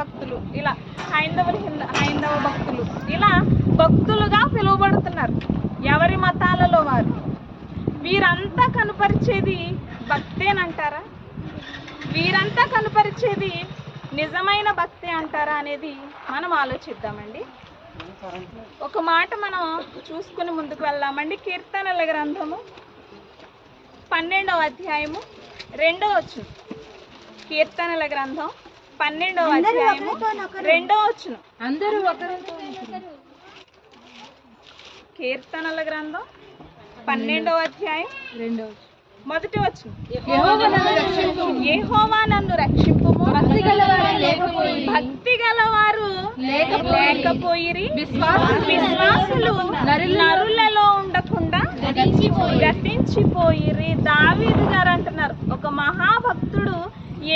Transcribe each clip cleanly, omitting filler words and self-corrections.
భక్తులు, ఇలా హైందవ భక్తులు, ఇలా భక్తులుగా పిలువబడుతున్నారు ఎవరి మతాలలో వారు. వీరంతా కనుపరిచేది భక్తేనంటారా? వీరంతా కనుపరిచేది నిజమైన భక్తి అంటారా అనేది మనం ఆలోచిద్దామండి. ఒక మాట మనం చూసుకుని ముందుకు వెళ్దామండి. కీర్తనల గ్రంథము 12వ అధ్యాయము 2వ వచనం. కీర్తనల గ్రంథం 12వ అధ్యాయము 2వ వచనం. అందరూ కీర్తనల గ్రంథం 12వ అధ్యాయం 2వ వచనం మొదటి వచనం. యెహోవా నన్ను రక్షింపుము, భక్తి గలవారు లేకపోయిరి, విశ్వాసులు నరులలో ఉండకుండా గతించిపోయిరి. దావీదు గారు అంటున్నారు, ఒక మహాభక్తుడు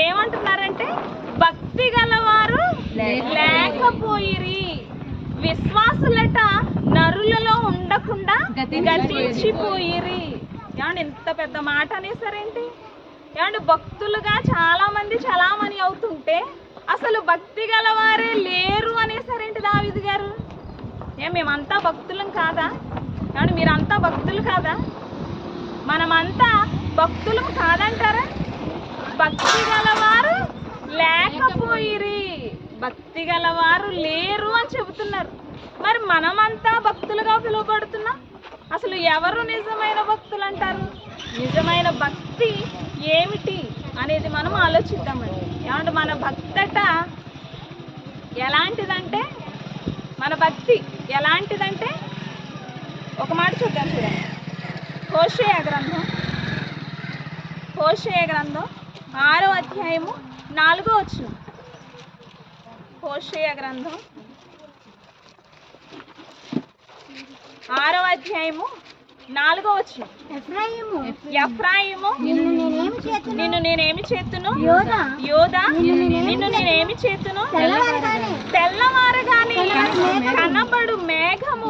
ఏమంటున్నారంటే భక్తి గలవారు లేకపోయిరి, విశ్వాసులట నరులలో ఉండకుండా గతించిపోయిరి. ఏమండి ఇంత పెద్ద మాట అనేసారేంటి? ఏమండి భక్తులుగా చాలా మంది చలామణి అవుతుంటే అసలు భక్తి గలవారే లేరు అనేసారేంటి దావీదు గారు? మేమంతా భక్తులం కాదా? ఏమండి మీరంతా భక్తులు కాదా? మనమంతా భక్తులం కాదంటారా? భక్తి గలవారు లేకపోయిరి, భక్తి గలవారు లేరు అని చెబుతున్నారు. మరి మనమంతా భక్తులుగా పిలువబడుతున్నాం. అసలు ఎవరు నిజమైన భక్తులు అంటారు? నిజమైన భక్తి ఏమిటి అనేది మనం ఆలోచిద్దామండి. ఏమంటే మన భక్తట ఎలాంటిదంటే, మన భక్తి ఎలాంటిదంటే ఒక మాట చూద్దాం. చూడండి, హోషేయ గ్రంథం 6వ అధ్యాయము 4వ వచనం. హోషేయ గ్రంథం 6వ అధ్యాయము 4వ వచనం. ఎఫ్రాయిము నిన్ను నేనేమి చేతును, యోధా నిన్ను నేనేమి చేతును, తెల్లవారగానే కనబడు మేఘము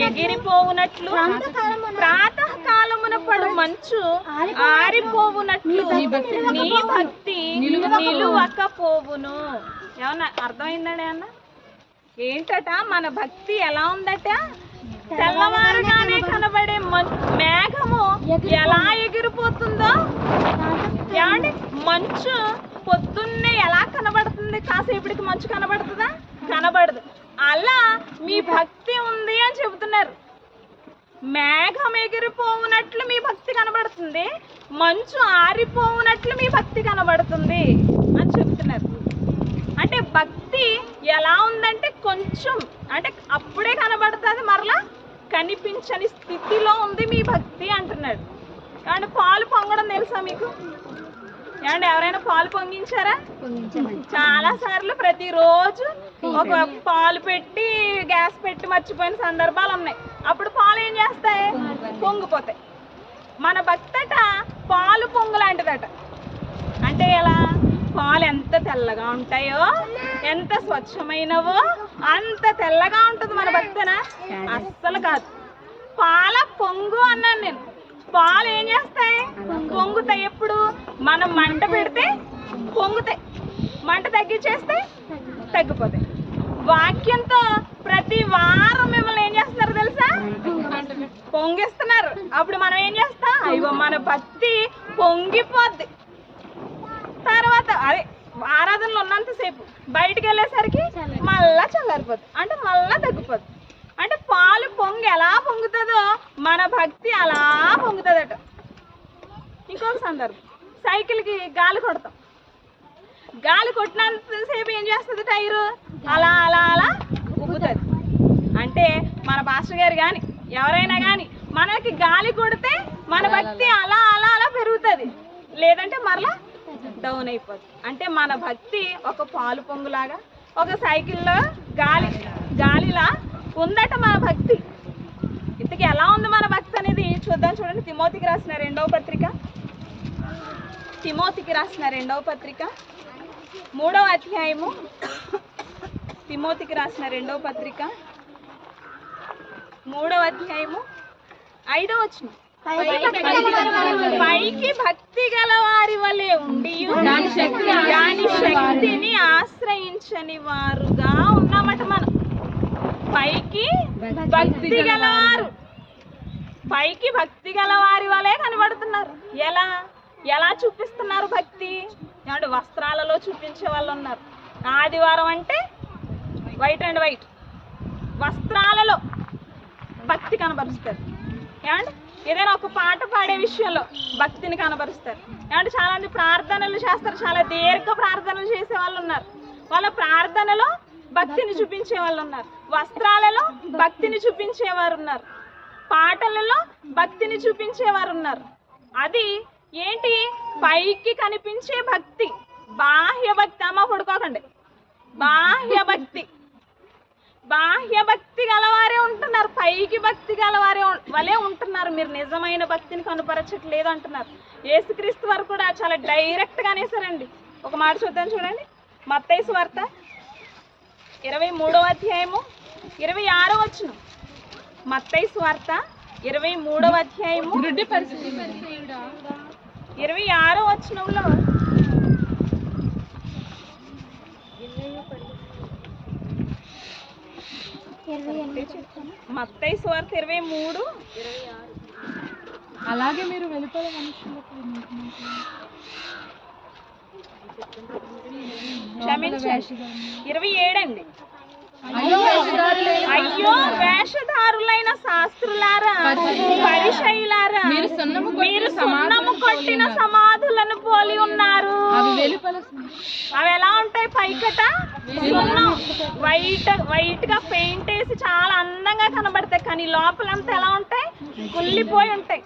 ఎగిరిపోవునట్లు, ప్రాతకాలమున పడు మంచు ఆరిపోవునట్లు నీ భక్తి నిలువకపోవును. ఏమన్నా అర్థమైందండి అన్న? ఏంటట మన భక్తి ఎలా ఉందట? తెల్లవారుగానే కనబడే మేఘము ఎలా ఎగిరిపోతుందో, ఏమండి మంచు పొద్దున్నే ఎలా కనబడుతుంది? కాసేపటికి మంచు కనబడుతుందా? కనబడదు. అలా మీ భక్తి ఉంది అని చెబుతున్నారు. మేఘం ఎగిరిపోవునట్లు మీ భక్తి కనబడుతుంది, మంచు ఆరిపోవునట్లు మీ భక్తి కనబడుతుంది అని చెబుతున్నారు. అంటే భక్తి ఎలా ఉందంటే కొంచెం, అంటే అప్పుడే కనబడుతుంది, మరలా కనిపించని స్థితిలో ఉంది మీ భక్తి అంటున్నాడు. ఏమంటే పాలు పొంగడం తెలుసా మీకు? ఏమంటే ఎవరైనా పాలు పొంగించారా? చాలా సార్లు ప్రతిరోజు ఒక పాలు పెట్టి గ్యాస్ పెట్టి మర్చిపోయిన సందర్భాలు ఉన్నాయి. అప్పుడు పాలు ఏం చేస్తాయి? పొంగిపోతాయి. మన భక్తట పాలు పొంగులాంటిదట. అంటే ఎలా? పాలు ఎంత తెల్లగా ఉంటాయో, ఎంత స్వచ్ఛమైనవో అంత తెల్లగా ఉంటుంది మన భక్తనా? అస్సలు కాదు. పాల పొంగు అన్నాను నేను. పాలు ఏం చేస్తాయి? పొంగుతాయి. ఎప్పుడు? మనం మంట పెడితే పొంగుతాయి, మంట తగ్గించేస్తే తగ్గిపోతాయి. వాక్యంతో ప్రతి వారం మిమ్మల్ని ఏం చేస్తున్నారు తెలుసా? పొంగిస్తున్నారు. అప్పుడు మనం ఏం చేస్తాం? అయ్యో మన భక్తి పొంగిపోద్ది. తర్వాత అదే ఆరాధనలో ఉన్నంతసేపు బయటికి వెళ్ళేసరికి మళ్ళా చల్లారిపోద్ది, అంటే మళ్ళా తగ్గిపోద్ది. అంటే పాలు పొంగి ఎలా పొంగుతుందో మన భక్తి అలా పొంగుతుందట. ఇంకొక సందర్భం, సైకిల్కి గాలి కొడతాం. గాలి కొట్టినంతసేపు ఏం చేస్తుంది? టైరు అలా అలా అలా ఉబ్బుతుంది. అంటే మన పాస్టర్ గారు కానీ ఎవరైనా కానీ మనకి గాలి కొడితే మన భక్తి అలా అలా అలా పెరుగుతుంది, లేదంటే మరలా డౌన్ అయిపోతుంది. అంటే మన భక్తి ఒక పాలు పొంగులాగా, ఒక సైకిల్లో గాలిలా ఉందట మన భక్తి. ఇంతకీ ఎలా ఉంది మన భక్తి అనేది చూద్దాం. చూడండి, తిమోతికి రాసిన రెండవ పత్రిక 3వ అధ్యాయము. తిమోతికి రాసిన రెండవ పత్రిక 3వ అధ్యాయము 5వ వచనం. పైకి భక్తి గల వారి వలె ఉండి దాని శక్తిని ఆశ్రయించి కనిపించని వారుగా ఉన్నామట. మనం పైకి భక్తి గలవారు, పైకి భక్తి గలవారి వలే కనబడుతున్నారు. ఎలా ఎలా చూపిస్తున్నారు భక్తి? ఏమంటే వస్త్రాలలో చూపించే వాళ్ళు ఉన్నారు. ఆదివారం అంటే వైట్ అండ్ వైట్ వస్త్రాలలో భక్తి కనబరుస్తారు. ఏమంటే ఏదైనా ఒక పాట పాడే విషయంలో భక్తిని కనబరుస్తారు. ఏమంటే చాలా మంది ప్రార్థనలు చేస్తారు, చాలా దీర్ఘ ప్రార్థనలు చేసే వాళ్ళు ఉన్నారు. వాళ్ళ ప్రార్థనలో భక్తిని చూపించే వాళ్ళు ఉన్నారు. వస్త్రాలలో భక్తిని చూపించేవారు ఉన్నారు. పాటలలో భక్తిని చూపించేవారు ఉన్నారు. అది ఏంటి? పైకి కనిపించే భక్తి, బాహ్య భక్తి. అమ్మ పడుకోకండి. బాహ్య భక్తి, బాహ్య భక్తి గలవారే ఉంటున్నారు, పైకి భక్తి గలవారే వలే ఉంటున్నారు. మీరు నిజమైన భక్తిని కనుపరచట్లేదు అంటున్నారు. యేసుక్రీస్తు వారు కూడా చాలా డైరెక్ట్గా అనేసారండి. ఒక మాట చూద్దాం చూడండి. మత్తయి సువార్త 23వ అధ్యాయము 26వ వచనం. మత్తయి సువార్త 23వ అధ్యాయము 26వ వచనంలో మత్తయి సువార్త 23:26. అలాగే మీరు వెలుపల మనుషులకు క్షమించండి 27 అండి. అయ్యో వేషధారులైన శాస్త్రులారా, పరిసయ్యులారా, మీరు సున్నము కొట్టిన సమాధులను పోలి ఉన్నారు. అవి ఎలా ఉంటాయి? పైకట సున్నం వైట్ గా పెయింట్ వేసి చాలా అందంగా కనబడతాయి, కానీ లోపలంతా ఎలా ఉంటాయి? కుళ్ళిపోయి ఉంటాయి.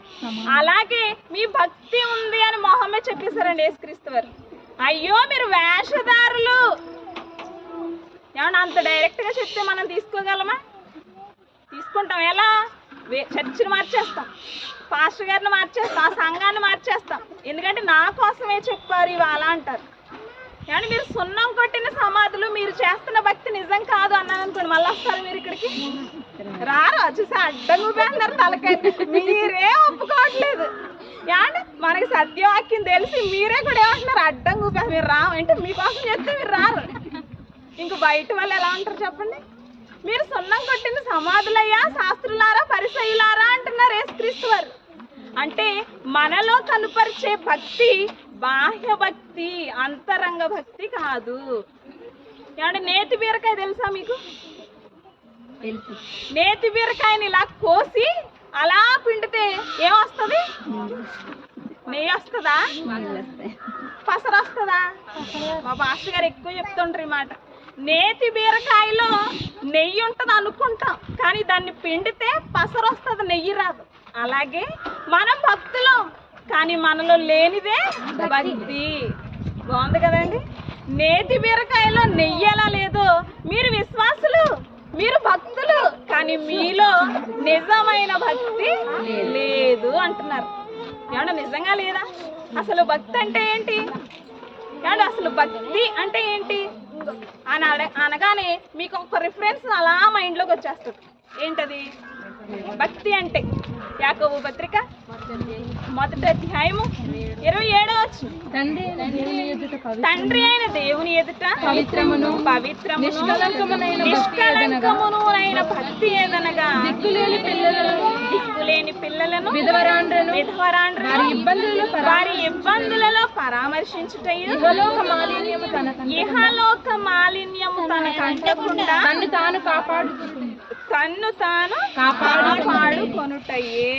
అలాగే మీ భక్తి ఉంది అని మొహమ్మే చెప్పేశారండి యేసుక్రీస్తు వారు. అయ్యో మీరు వేషధారులు. ఏమన్నా అంత డైరెక్ట్గా చెప్తే మనం తీసుకోగలమా? తీసుకుంటాం. ఎలా? చర్చిని మార్చేస్తాం, పాస్టర్ గారిని మార్చేస్తాం, ఆ సంఘాన్ని మార్చేస్తాం. ఎందుకంటే నా కోసమే చెప్పారు ఇవి అలా అంటారు. ఏమంటే మీరు సున్నం కొట్టిన సమాధులు, మీరు చేస్తున్న భక్తి నిజం కాదు అన్నాను అనుకోండి, మళ్ళీ వస్తారు మీరు ఇక్కడికి? రారు. చూసి అడ్డంగా ఊపేస్తున్నారు తలకాయ. మీరే ఒప్పుకోవట్లేదు. ఏమంటే మనకి సత్యవాక్యం తెలిసి మీరే కూడా ఏమంటున్నారు? అడ్డంగా ఊపేస్తారు. మీరు రా అంటే మీకోసం చెప్తే మీరు రారు. ఇంక బయట వాళ్ళు ఎలా ఉంటారు చెప్పండి? మీరు సున్నం కొట్టిన సమాధులయ్యా, శాస్త్రులారా, పరిసయ్యులారా అంటున్నారు యేసుక్రీస్తు వారు. అంటే మనలో కనుపరిచే భక్తి బాహ్య భక్తి, అంతరంగ భక్తి కాదు. ఏమంటే నేతి బీరకాయ తెలుసా మీకు? నేతి బీరకాయని ఇలా కోసి అలా పిండితే ఏమొస్తుంది? నెయ్యి వస్తుందా? పసరు వస్తుందా? మా పాస్టర్ గారు ఎక్కువ చెప్తుంటారు ఈ మాట. నేతి బీరకాయలో నెయ్యి ఉంటుంది అనుకుంటాం, కానీ దాన్ని పిండితే పసరు వస్తుంది, నెయ్యి రాదు. అలాగే మనం భక్తులం, కానీ మనలో లేనిదే భక్తి. బాగుంది కదండి? నేతి బీరకాయలో నెయ్యి ఎలా లేదో మీరు విశ్వాసులు, మీరు భక్తులు, కానీ మీలో నిజమైన భక్తి లేదు అంటున్నారు. ఏమన్నా నిజంగా లేదా? అసలు భక్తి అంటే ఏంటి? ఏమంటే అసలు భక్తి అంటే ఏంటి అని అనగానే మీకు ఒక రిఫరెన్స్ అలా మైండ్లోకి వచ్చేస్తుంది. ఏంటది? భక్తి అంటే యాకోబు పత్రిక 1వ అధ్యాయము 27వ వచనం. తండ్రి అయిన దేవుని ఎదుట పవిత్రమును నిష్కళంకమునైన భక్తి ఏదనగా దిక్కులేని పిల్లలను వారి ఇబ్బందులలో పరామర్శించుటయు ఇహలోక మాలిన్యము తనకు అంటకుండా తన్ను తాను కాపాడుకొనుటయే.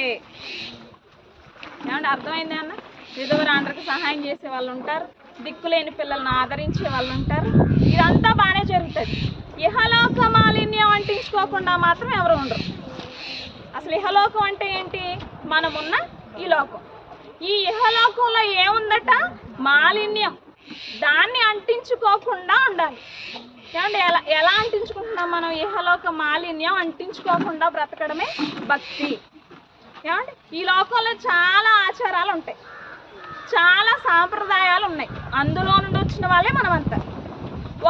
ఏమంటే అర్థమైంది అన్న? విధవరాండ్రకు సహాయం చేసే వాళ్ళు ఉంటారు, దిక్కులేని పిల్లలను ఆదరించే వాళ్ళు ఉంటారు. ఇదంతా బాగానే జరుగుతుంది. ఇహలోక మాలిన్యం అంటించుకోకుండా మాత్రం ఎవరు ఉండరు. అసలు ఇహలోకం అంటే ఏంటి? మనమున్న ఈ లోకం. ఈ ఇహలోకంలో ఏముందట? మాలిన్యం. దాన్ని అంటించుకోకుండా ఉండాలి. ఏమంటే ఎలా అంటించుకుంటున్నాం మనం? ఇహలోక మాలిన్యం అంటించుకోకుండా బ్రతకడమే భక్తి. ఏమంటే ఈ లోకంలో చాలా ఆచారాలు ఉంటాయి, చాలా సాంప్రదాయాలు ఉన్నాయి. అందులో నుండి వచ్చిన వాళ్ళే మనమంతా.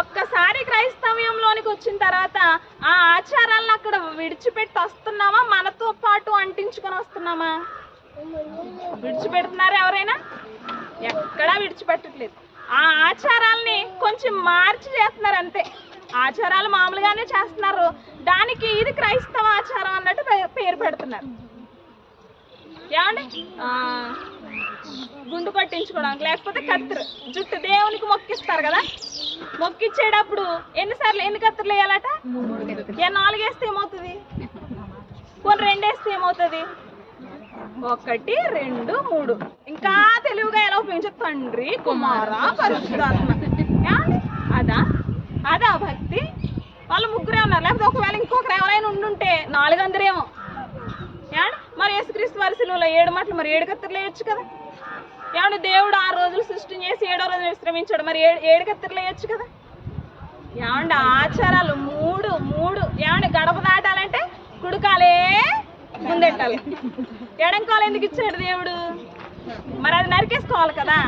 ఒక్కసారి క్రైస్తవ్యంలోనికి వచ్చిన తర్వాత ఆ ఆచారాలను అక్కడ విడిచిపెట్టి వస్తున్నామా? మనతో పాటు అంటించుకొని వస్తున్నామా? విడిచిపెడుతున్నారా ఎవరైనా? ఎక్కడా విడిచిపెట్టట్లేదు. ఆ ఆచారాల్ని కొంచెం మార్చి చేస్తున్నారు అంతే. ఆచారాలు మామూలుగానే చేస్తున్నారు, దానికి ఇది క్రైస్తవ ఆచారం అన్నట్టు పేరు పెడుతున్నారు. ఏమండి గుండు కొట్టించుకోవడానికి, లేకపోతే కత్తిరి జుట్టు దేవునికి మొక్కిస్తారు కదా, మొక్కిచ్చేటప్పుడు ఎన్ని కత్తిరలు వేయాలట? 4 వేస్తే ఏమవుతుంది? 2 వేస్తే ఏమవుతుంది? 1 2 3. ఇంకా తెలివిగా ఎలా ఉపయోగించారు? తండ్రి కుమార పరిశుద్ధాత్మ. అదా భక్తి? వాళ్ళు ముగ్గురే ఉన్నారు, లేకపోతే ఒకవేళ ఇంకొకరు ఎవరైనా ఉండుంటే 400 ఏమో. మరి యేసుక్రీస్తు వారి శిలువలో 7 మాటలు, మరి 7 కత్తిరలు వేయొచ్చు కదా. ఏమంటే దేవుడు 6 రోజులు సృష్టిని చేసి 7వ రోజు విశ్రమించాడు, మరి 7 కత్తిరలు వేయొచ్చు కదా. ఏమంటే ఆచారాలు మూడు. ఏమంటే గడప దాటాలంటే కుడికాలే ముందెట్టాలి, ఎడంకాలు ఎందుకు ఇచ్చాడు దేవుడు? మరి అది నరికేసుకోవాలి కదా.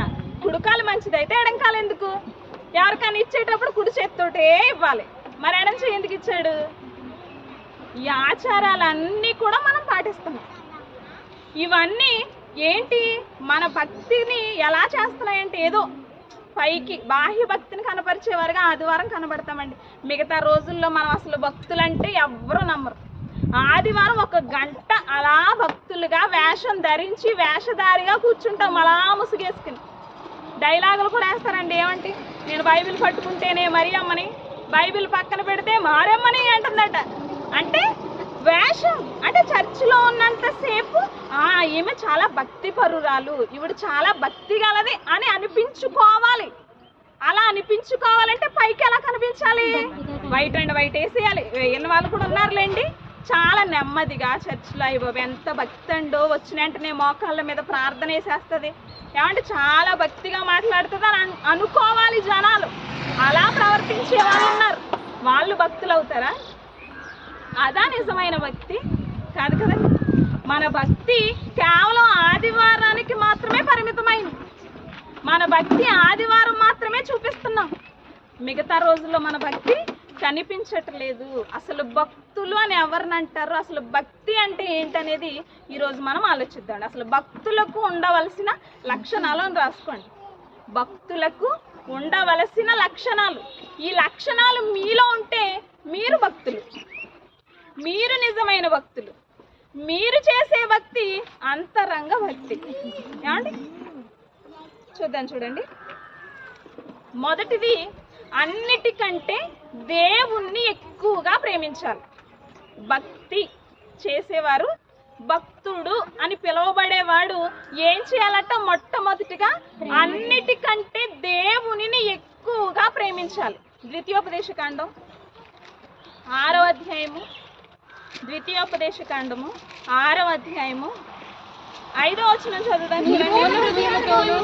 కుడికాలు మంచిదైతే ఎడంకాలు ఎందుకు? ఎవరికైనా ఇచ్చేటప్పుడు కుడి చేతితోటే ఇవ్వాలి, మరి ఎడం చేయి ఎందుకు ఇచ్చాడు? ఈ ఆచారాలన్నీ కూడా మనం పాటిస్తున్నాం. ఇవన్నీ ఏంటి? మన భక్తిని ఎలా చేస్తున్నాయంటే ఏదో పైకి బాహ్య భక్తిని కనపరిచేవారుగా ఆదివారం కనబడతామండి. మిగతా రోజుల్లో మనం అసలు భక్తులంటే ఎవ్వరూ నమ్మరు. ఆదివారం 1 గంట అలా భక్తులుగా వేషం ధరించి వేషధారిగా కూర్చుంటాం, అలా ముసుగేసుకుని. డైలాగులు కూడా వేస్తారండి. ఏమంటే నేను బైబిల్ పట్టుకుంటేనే మరి అమ్మని, బైబిల్ పక్కన పెడితే మారమ్మని అంటుందట. అంటే వేషం, అంటే చర్చిలో ఉన్నంతసేపు ఈమె చాలా భక్తి పరురాలు, ఈవిడ చాలా భక్తి గలది అని అనిపించుకోవాలి. అలా అనిపించుకోవాలంటే పైకి ఎలా కనిపించాలి? వైట్ అండ్ వైట్ వేసేయాలి. వేయని వాళ్ళు కూడా ఉన్నారులేండి. చాలా నెమ్మదిగా చర్చిలో అయ్యబాబు ఎంత భక్తి అండో, వచ్చిన వెంటనే మోకాళ్ళ మీద ప్రార్థన వేసేస్తుంది. ఏమంటే చాలా భక్తిగా మాట్లాడుతుంది అని అనుకోవాలి జనాలు. అలా ప్రవర్తించే వాళ్ళు ఉన్నారు, వాళ్ళు భక్తులు అవుతారా? అదా నిజమైన భక్తి? కాదు కదండి. మన భక్తి కేవలం ఆదివారానికి మాత్రమే పరిమితమైంది. మన భక్తి ఆదివారం మాత్రమే చూపిస్తున్నాం, మిగతా రోజుల్లో మన భక్తి కనిపించట్లేదు. అసలు భక్తులు అని ఎవరిని అంటారు? అసలు భక్తి అంటే ఏంటనేది ఈరోజు మనం ఆలోచిద్దాం. అసలు భక్తులకు ఉండవలసిన లక్షణాలను రాసుకోండి. భక్తులకు ఉండవలసిన లక్షణాలు, ఈ లక్షణాలు మీలో ఉంటే మీరు భక్తులు, మీరు నిజమైన భక్తులు. మీరు చేసే భక్తి అంతరంగ భక్తి. ఏమండి చూడండి. మొదటిది, అన్నిటికంటే దేవుణ్ణి ఎక్కువగా ప్రేమించాలి. భక్తి చేసేవారు, భక్తుడు అని పిలువబడేవాడు ఏం చేయాలట? మొట్టమొదటిగా అన్నిటికంటే దేవునిని ఎక్కువగా ప్రేమించాలి. ద్వితీయోపదేశకాండం 6వ అధ్యాయము, ద్వితీయోపదేశకాండము 6వ అధ్యాయము 5వ వచనం చదువుదాం. నీ పూర్ణ హృదయముతోను,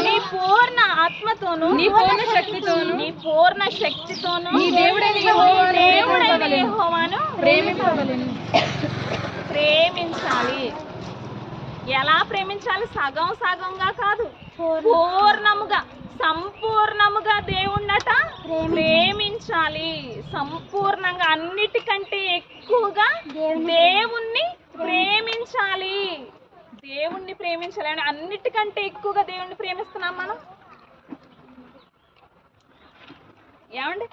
నీ పూర్ణ ఆత్మతోను, నీ పూర్ణ శక్తితోను నీ దేవుడైన యెహోవాను ప్రేమించాలి. ఎలా ప్రేమించాలి? సగం సగంగా కాదు, పూర్ణముగా సంపూర్ణముగా దేవుణ్ణట ప్రేమించాలి. సంపూర్ణంగా అన్నిటికంటే ఎక్కువగా దేవుణ్ణి ప్రేమించాలి. దేవుణ్ణి ప్రేమించాలి అని అన్నిటికంటే ఎక్కువగా దేవుణ్ణి ప్రేమిస్తున్నాం మనం. ఏమండి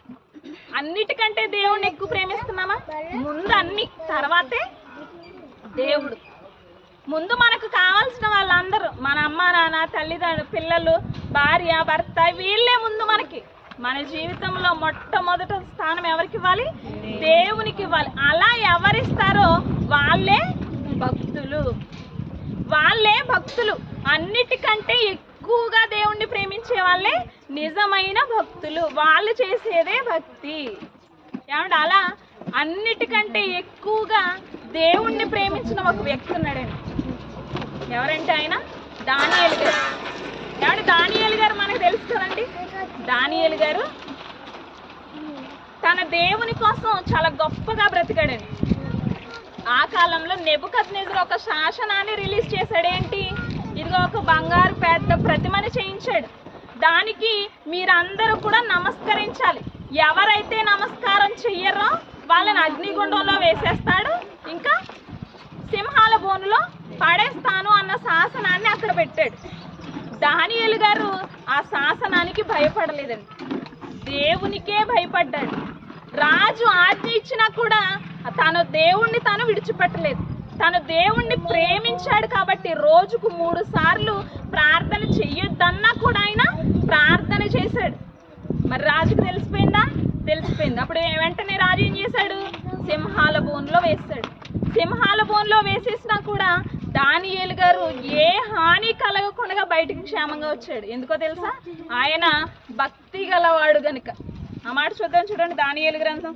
అన్నిటికంటే దేవుణ్ణి ఎక్కువ ప్రేమిస్తున్నామా? ముందు అన్ని, తర్వాతే దేవుడు. ముందు మనకు కావాల్సిన వాళ్ళందరూ, మన అమ్మ నాన్న, తల్లిదండ్రులు, పిల్లలు, భార్య, భర్త, వీళ్ళే ముందు మనకి. మన జీవితంలో మొట్టమొదటి స్థానం ఎవరికి ఇవ్వాలి? దేవునికి ఇవ్వాలి. అలా ఎవరిస్తారో వాళ్ళే భక్తులు. అన్నిటికంటే ఎక్కువగా దేవుణ్ణి ప్రేమించే వాళ్ళే నిజమైన భక్తులు. వాళ్ళు చేసేదే భక్తి. ఏమంటే అలా అన్నిటికంటే ఎక్కువగా దేవుణ్ణి ప్రేమించిన ఒక వ్యక్తి ఉన్నాడండి. ఎవరంటే ఆయన దానియేలు గారు. ఏమంటే దానియేలు గారు మనకు తెలుసు కదండి. దానియేలు గారు తన దేవుని కోసం చాలా గొప్పగా బ్రతికాడండి. ఆ కాలంలో నెబుకద్నెజరు ఒక శాసనాన్ని రిలీజ్ చేశాడేంటి? ఇదిగో ఒక బంగారు పెద్ద ప్రతిమని చేయించాడు. దానికి మీరందరూ కూడా నమస్కరించాలి. ఎవరైతే నమస్కారం చెయ్యరో వాళ్ళని అగ్నిగుండంలో వేసేస్తాడు, ఇంకా సింహాల బోనులో పడేస్తాను అన్న శాసనాన్ని అక్కడ పెట్టాడు. దానియేలు గారు ఆ శాసనానికి భయపడలేదండి, దేవునికే భయపడ్డాడు. రాజు ఆజ్ఞ ఇచ్చినా కూడా తన దేవుణ్ణి తాను విడిచిపెట్టలేదు. తను దేవుణ్ణి ప్రేమించాడు కాబట్టి రోజుకు 3 సార్లు ప్రార్థన చెయ్యొద్దన్నా కూడా ఆయన ప్రార్థన చేశాడు. మరి రాజుకు తెలిసిపోయిందా? తెలిసిపోయింది. అప్పుడు వెంటనే రాజు ఏం చేశాడు? సింహాల బోన్లో వేశాడు. సింహాల బోన్లో వేసేసినా కూడా దానియేలు గారు ఏ హాని కలగకుండా బయటికి క్షేమంగా వచ్చాడు. ఎందుకో తెలుసా? ఆయన భక్తి గలవాడు గనుక. ఆ మాట చూద్దాం, చూడండి. దానియేలు గ్రంథం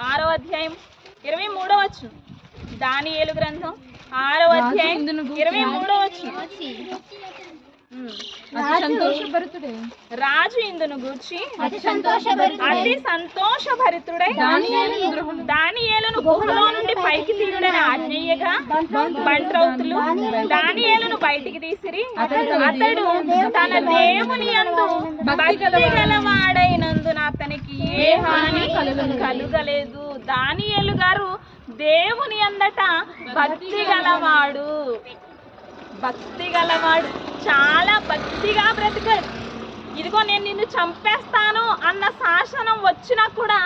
6వ అధ్యాయం 23వ వచనం. దానియేలు గ్రంథం 6వ అధ్యాయం 23వ వచనం. రాజు ఇందును గూర్చి అతి సంతోషభరితుడై దానియేలును గుహలో నుండి పైకి తీయుడని ఆజ్ఞయ్యగా బంట్రౌతులు దానియేలును బయటికి తీసిరి. అతడు తన దేవుని యందు భక్తి గలవాడైనందున అతనికి ఏ హాని కలుగలేదు. దానియేలు గారు దేవుని అందట భక్తి గలవాడు. చాలా భక్తిగా బ్రతికాడు. ఇదిగో నేను నిన్ను చంపేస్తాను అన్న శాసనం వచ్చినా కూడా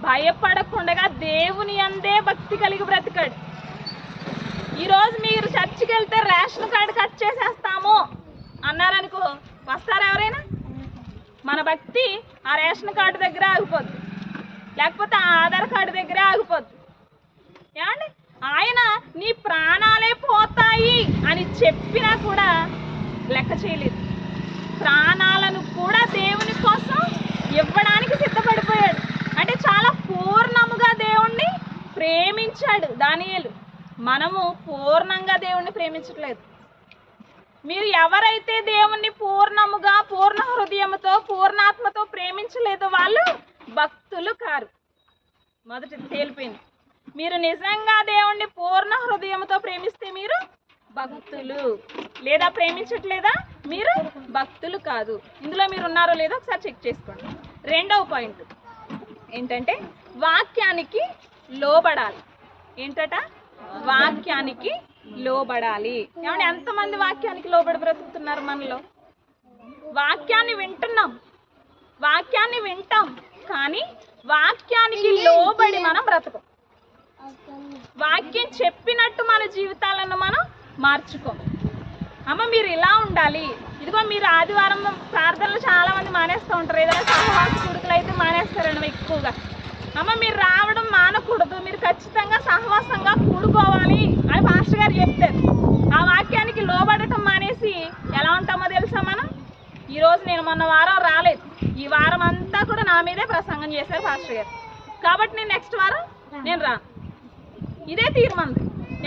భయపడకుండా దేవుని అందే భక్తి కలిగి బ్రతికాడు. ఈరోజు మీరు చర్చికి వెళ్తే రేషన్ కార్డు కట్ చేసేస్తాము అన్నారనుకో, వస్తారా ఎవరైనా? మన భక్తి ఆ రేషన్ కార్డు దగ్గర ఆగిపోద్ది, లేకపోతే ఆ ఆధార్ కార్డు దగ్గరే ఆగిపోద్ది. ఏమండి? ఆయన నీ ప్రాణాలే పోతాయి అని చెప్పినా కూడా లెక్క చేయలేదు. ప్రాణాలను కూడా దేవుని కోసం ఇవ్వడానికి సిద్ధపడిపోయాడు. అంటే చాలా పూర్ణముగా దేవుణ్ణి ప్రేమించాడు దానియేలు. మనము పూర్ణంగా దేవుణ్ణి ప్రేమించట్లేదు. మీరు ఎవరైతే దేవుణ్ణి పూర్ణముగా, పూర్ణ హృదయముతో, పూర్ణాత్మతో ప్రేమించలేదో వాళ్ళు భక్తులు కారు. మొదటి తేలిపోయింది. మీరు నిజంగా దేవుణ్ణి పూర్ణ హృదయంతో ప్రేమిస్తే మీరు భక్తులు, లేదా ప్రేమించట్లేదా మీరు భక్తులు కాదు. ఇందులో మీరు ఉన్నారో లేదో ఒకసారి చెక్ చేసుకోండి. 2వ పాయింట్ ఏంటంటే వాక్యానికి లోబడాలి. ఏంటట? వాక్యానికి లోబడాలి. ఏమంటే ఎంతమంది వాక్యానికి లోబడి బ్రతుకుతున్నారు? మనలో వాక్యాన్ని వింటాం కానీ వాక్యానికి లోబడి మనం బ్రతకం. వాక్యం చెప్పినట్టు మన జీవితాలను మనం మార్చుకోం. అమ్మ మీరు ఇలా ఉండాలి. ఇదిగో మీరు ఆదివారం ప్రార్థనలు చాలా మంది మానేస్తూ ఉంటారు. ఏదైనా సహవాస కొడుకులు అయితే మానేస్తారండి ఎక్కువగా. అమ్మ మీరు రావడం మానకూడదు, మీరు ఖచ్చితంగా సహవాసంగా కూడుకోవాలి అని పాస్టర్ గారు చెప్తారు. ఆ వాక్యానికి లోబడటం మానేసి ఎలా ఉంటామో తెలుసా మనం? ఈరోజు నేను మొన్న వారం రాలేదు, ఈ వారం అంతా కూడా నా మీదే ప్రసంగం చేశారు పాస్టర్ గారు, కాబట్టి నేను నెక్స్ట్ వారం నేను రాను. ఇదే తీర్మానం.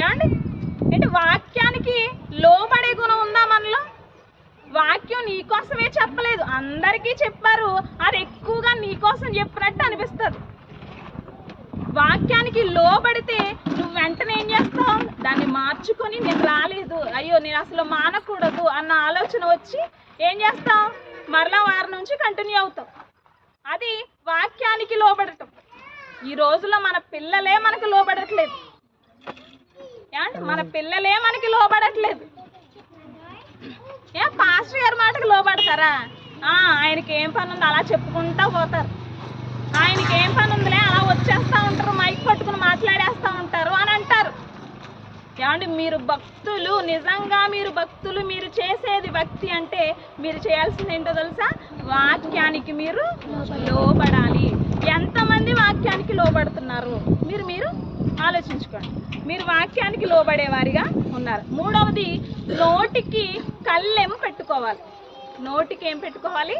ఏమండి? అంటే వాక్యానికి లోబడే గుణం ఉందా మనలో? వాక్యం నీకోసమే చెప్పలేదు, అందరికీ చెప్పారు, అది ఎక్కువగా నీకోసం చెప్పినట్టు అనిపిస్తుంది. వాక్యానికి లోబడితే నువ్వు వెంటనే ఏం చేస్తావు? దాన్ని మార్చుకొని నేను రాలేదు, అయ్యో నేను అసలు మానకూడదు అన్న ఆలోచన వచ్చి ఏం చేస్తావు? మరలా వారం నుంచి కంటిన్యూ అవుతావు. అది వాక్యానికి లోబడటం. ఈ రోజుల్లో మన పిల్లలే మనకు లోబడట్లేదు. మన పిల్లలే మనకి లోబడట్లేదు. పాస్టర్ గారి మాటకు లోబడతారా? ఆయనకి ఏం పని ఉంది అలా చెప్పుకుంటూ పోతారు. ఆయనకి ఏం పని ఉందిలే అలా వచ్చేస్తూ ఉంటారు, మైక్ పట్టుకుని మాట్లాడేస్తూ ఉంటారు అని అంటారు. ఏమండి? మీరు భక్తులు, నిజంగా మీరు భక్తులు, మీరు చేసేది భక్తి అంటే మీరు చేయాల్సింది ఏంటో తెలుసా? వాక్యానికి మీరు లోబడాలి. ఎంతమంది వాక్యానికి లోబడుతున్నారు? మీరు ఆలోచించుకోండి. మీరు వాక్యానికి లోబడేవారిగా ఉన్నారు. 3వది నోటికి కళ్ళెము పెట్టుకోవాలి. నోటికి ఏం పెట్టుకోవాలి?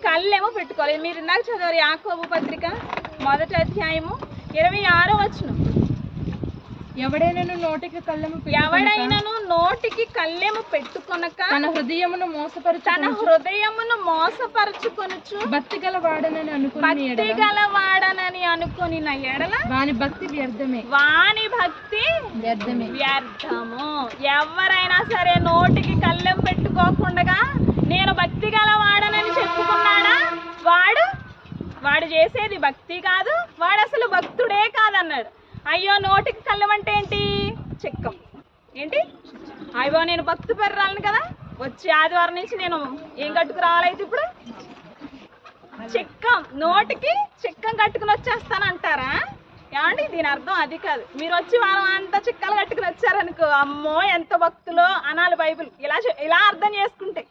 కళ్ళెము పెట్టుకోవాలి. మీరు ఇందాక చదివారు యాకోబు పత్రిక 1వ అధ్యాయము 26వ వచనం. ఎవడైనను నోటికి కళ్ళెము పెట్టుకొనక తన హృదయమును మోసపరచుకొనుచు భక్తి గలవాడనని అనుకొని ఎడల వాని భక్తి వ్యర్థము. ఎవరైనా సరే నోటికి కళ్ళెం పెట్టుకోకుండా నేను భక్తి గలవాడనని చెప్పుకున్నాడా, వాడు చేసేది భక్తి కాదు, వాడు అసలు భక్తుడే కాదన్నాడు. అయ్యో నోటికి కళ్ళం అంటే ఏంటి? చెక్కం. ఏంటి? అయ్యో నేను భక్తి పెర్రాలను కదా, వచ్చే ఆదివారం నుంచి నేను ఏం కట్టుకు రావాలైతే ఇప్పుడు చిక్కం, నోటికి చిక్కం కట్టుకుని వచ్చేస్తాను అంటారా? ఏమండి దీని అర్థం అది కాదు. మీరు వచ్చి వారం అంతా చిక్కలు కట్టుకుని వచ్చారనుకో, అమ్మో ఎంత భక్తులో అనాలి బైబిల్. ఇలా అర్థం చేసుకుంటే